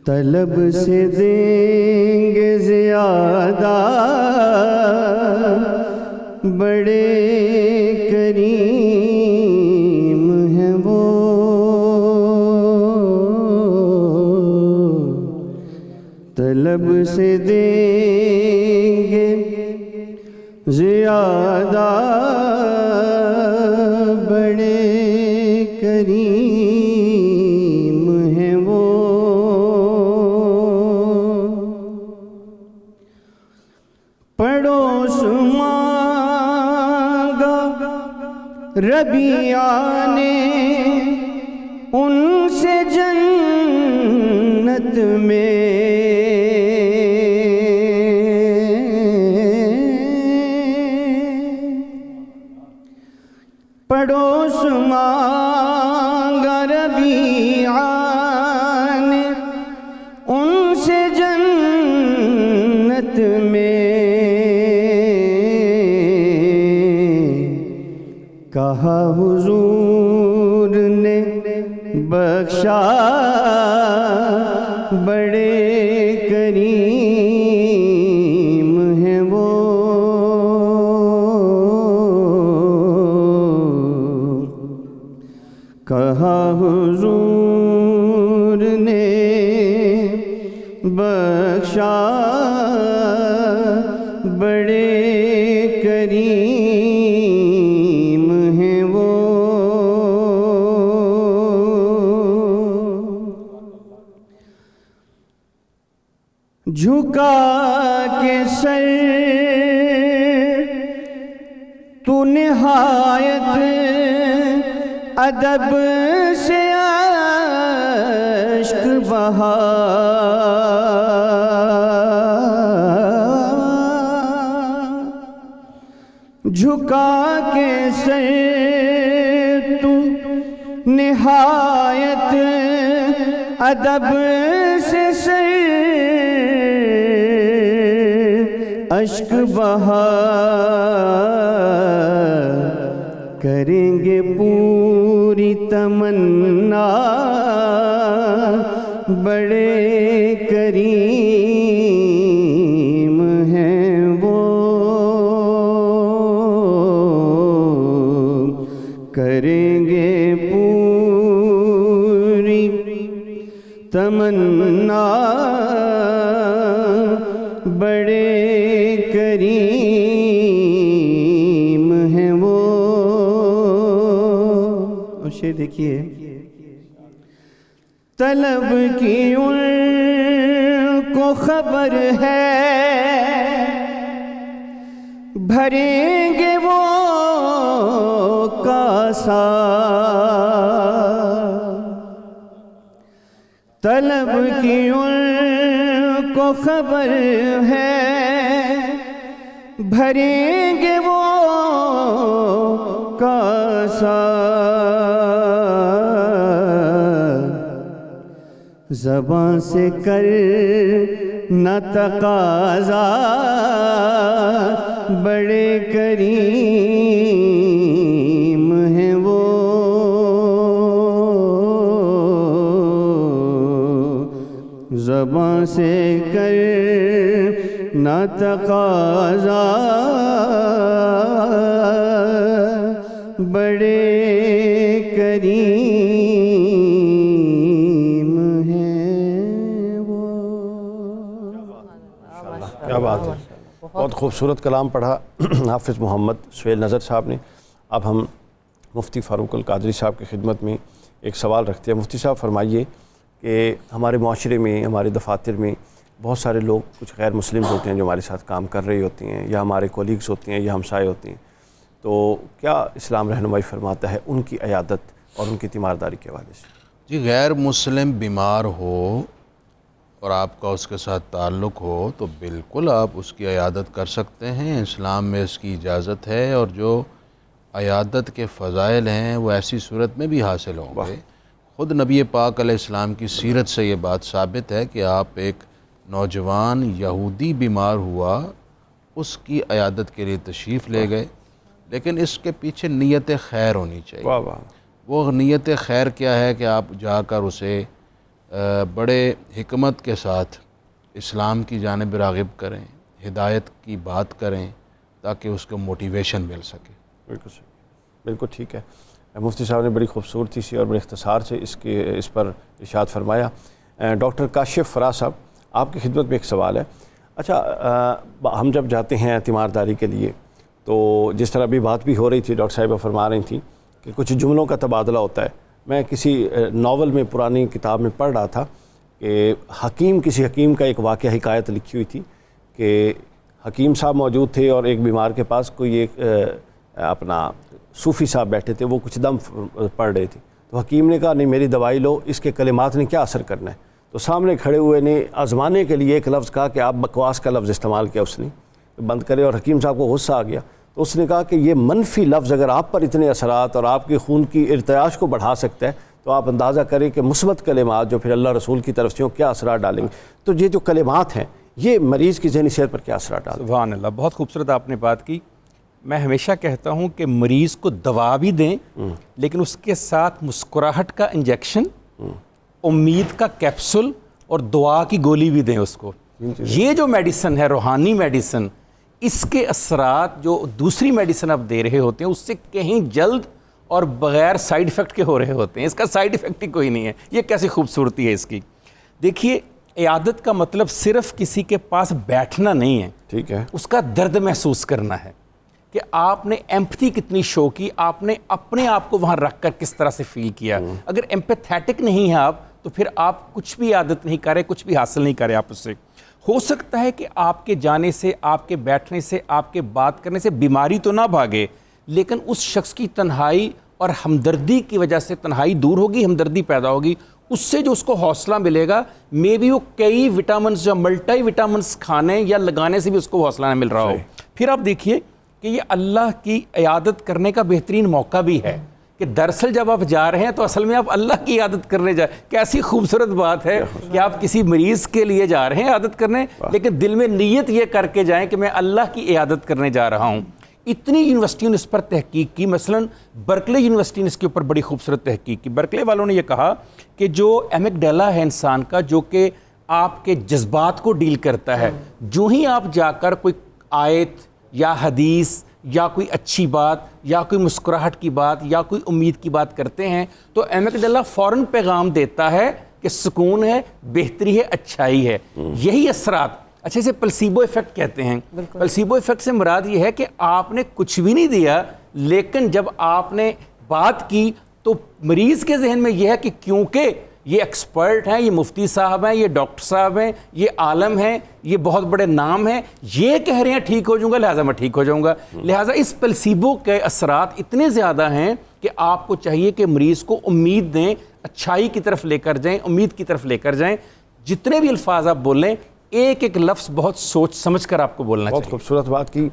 طلب سے دیں گے زیادہ, بڑے کریم ہیں وہ, طلب سے دیں گے زیادہ, بڑے کریم ہیں وہ. پڑوس ماں ربیع نے ان سے جنت میں پڑوس مانگا ربیع نے ان سے جنت میں کہا حضور نے بخشا بڑے کریم ہیں وہ کہا حضور نے بخشا بڑے کریم ہیں وہ جھکا کے سر تو نہایت ادب سے اشک بہا جھکا کے سر تو نہایت ادب سے سر اشک بہا کریں گے پوری تمنا بڑے کریم ہیں وہ کریں گے پوری تمنا بڑے کریم ہیں وہ شعر دیکھیے طلب کی ان کو خبر ہے بھریں گے وہ کاسا طلب کی ان کو خبر ہے بھریں گے وہ کاسا زبان سے کر نہ تقاضا بڑے کریم ہیں وہ زبان سے کر نہ تقاضا بڑے کریم ہیں وہ کیا بات ہے، بہت خوبصورت کلام پڑھا حافظ محمد سہیل نظر صاحب نے۔ اب ہم مفتی فاروق القادری صاحب کی خدمت میں ایک سوال رکھتے ہیں۔ مفتی صاحب فرمائیے کہ ہمارے معاشرے میں، ہمارے دفاتر میں بہت سارے لوگ کچھ غیر مسلم ہوتے ہیں جو ہمارے ساتھ کام کر رہی ہوتی ہیں، یا ہمارے کولیگز ہوتے ہیں، یا ہمسائے ہوتے ہیں، تو کیا اسلام رہنمائی فرماتا ہے ان کی عیادت اور ان کی تیمارداری کے حوالے سے؟ جی، غیر مسلم بیمار ہو اور آپ کا اس کے ساتھ تعلق ہو تو بالکل آپ اس کی عیادت کر سکتے ہیں، اسلام میں اس کی اجازت ہے، اور جو عیادت کے فضائل ہیں وہ ایسی صورت میں بھی حاصل ہوں گے۔ خود نبی پاک علیہ السلام کی سیرت سے یہ بات ثابت ہے کہ آپ ایک نوجوان یہودی بیمار ہوا، اس کی عیادت کے لیے تشریف لے گئے، لیکن اس کے پیچھے نیت خیر ہونی چاہیے۔ وہ نیت خیر کیا ہے کہ آپ جا کر اسے بڑے حکمت کے ساتھ اسلام کی جانب راغب کریں، ہدایت کی بات کریں تاکہ اس کو موٹیویشن مل سکے۔ بالکل ٹھیک ہے۔ مفتی صاحب نے بڑی خوبصورتی سے اور بڑے اختصار سے اس پر ارشاد فرمایا۔ ڈاکٹر کاشف فراز صاحب، آپ کی خدمت میں ایک سوال ہے۔ اچھا، ہم جب جاتے ہیں تیمارداری کے لیے تو جس طرح ابھی بات بھی ہو رہی تھی، ڈاکٹر صاحبہ فرما رہی تھیں کہ کچھ جملوں کا تبادلہ ہوتا ہے۔ میں کسی ناول میں، پرانی کتاب میں پڑھ رہا تھا کہ کسی حکیم کا ایک واقعہ حکایت لکھی ہوئی تھی کہ حکیم صاحب موجود تھے اور ایک بیمار کے پاس کوئی ایک اپنا صوفی صاحب بیٹھے تھے, وہ کچھ دم پڑھ رہے تھے, تو حکیم نے کہا نہیں میری دوائی لو, اس کے کلمات نے کیا اثر کرنا ہے. تو سامنے کھڑے ہوئے نے آزمانے کے لیے ایک لفظ کہا کہ آپ بکواس کا لفظ استعمال کیا اس نے, بند کرے, اور حکیم صاحب کو غصہ آ گیا. تو اس نے کہا کہ یہ منفی لفظ اگر آپ پر اتنے اثرات اور آپ کے خون کی ارتعاش کو بڑھا سکتا ہے, تو آپ اندازہ کریں کہ مثبت کلمات جو پھر اللہ رسول کی طرف سے کیا اثرات ڈالیں گے. تو یہ جو کلمات ہیں یہ مریض کی ذہنی صحت پر کیا اثرات ڈالتے ہیں. سبحان اللہ, بہت خوبصورت آپ نے بات کی. میں ہمیشہ کہتا ہوں کہ مریض کو دوا بھی دیں لیکن اس کے ساتھ مسکراہٹ کا انجیکشن, امید کا کیپسول اور دعا کی گولی بھی دیں اس کو. یہ جو میڈیسن ہے, روحانی میڈیسن, اس کے اثرات جو دوسری میڈیسن آپ دے رہے ہوتے ہیں اس سے کہیں جلد اور بغیر سائیڈ ایفیکٹ کے ہو رہے ہوتے ہیں. اس کا سائیڈ ایفیکٹ ہی کوئی نہیں ہے. یہ کیسی خوبصورتی ہے اس کی. دیکھیے, عیادت کا مطلب صرف کسی کے پاس بیٹھنا نہیں ہے, ٹھیک ہے, اس کا درد محسوس کرنا ہے کہ آپ نے ایمپتھی کتنی شو کی, آپ نے اپنے آپ کو وہاں رکھ کر کس طرح سے فیل کیا. اگر ایمپیتھیٹک نہیں ہیں آپ تو پھر آپ کچھ بھی عادت نہیں کرے, کچھ بھی حاصل نہیں کرے آپ اس سے. ہو سکتا ہے کہ آپ کے جانے سے, آپ کے بیٹھنے سے, آپ کے بات کرنے سے بیماری تو نہ بھاگے, لیکن اس شخص کی تنہائی اور ہمدردی کی وجہ سے تنہائی دور ہوگی, ہمدردی پیدا ہوگی. اس سے جو اس کو حوصلہ ملے گا, مے بی وہ کئی وٹامنس یا ملٹی وٹامنس کھانے یا لگانے سے بھی اس کو حوصلہ نہ مل رہا ہو. پھر آپ دیکھیے کہ یہ اللہ کی عیادت کرنے کا بہترین موقع بھی ہے کہ دراصل جب آپ جا رہے ہیں تو اصل میں آپ اللہ کی عیادت کرنے جا رہے ہیں. کیسی خوبصورت بات ہے کہ آپ کسی مریض کے لیے جا رہے ہیں عیادت کرنے, لیکن دل میں نیت یہ کر کے جائیں کہ میں اللہ کی عیادت کرنے جا رہا ہوں. اتنی یونیورسٹیوں نے اس پر تحقیق کی, مثلا برکلے یونیورسٹی نے اس کے اوپر بڑی خوبصورت تحقیق کی. برکلے والوں نے یہ کہا کہ جو ایمگڈیلا ہے انسان کا, جو کہ آپ کے جذبات کو ڈیل کرتا ہے, جو ہی آپ جا کر کوئی آیت یا حدیث یا کوئی اچھی بات یا کوئی مسکراہٹ کی بات یا کوئی امید کی بات کرتے ہیں تو ایمگڈیلا فوراً پیغام دیتا ہے کہ سکون ہے, بہتری ہے, اچھائی ہے. یہی اثرات, اچھا اسے پلسیبو ایفیکٹ کہتے ہیں. پلسیبو ایفیکٹ سے مراد یہ ہے کہ آپ نے کچھ بھی نہیں دیا لیکن جب آپ نے بات کی تو مریض کے ذہن میں یہ ہے کہ کیونکہ یہ ایکسپرٹ ہیں, یہ مفتی صاحب ہیں, یہ ڈاکٹر صاحب ہیں, یہ عالم ہیں, یہ بہت بڑے نام ہیں, یہ کہہ رہے ہیں ٹھیک ہو جاؤں گا لہٰذا میں ٹھیک ہو جاؤں گا. لہٰذا اس پلسیبو کے اثرات اتنے زیادہ ہیں کہ آپ کو چاہیے کہ مریض کو امید دیں, اچھائی کی طرف لے کر جائیں, امید کی طرف لے کر جائیں. جتنے بھی الفاظ آپ بولیں ایک ایک لفظ بہت سوچ سمجھ کر آپ کو بولنا چاہیے. بہت خوبصورت بات کی.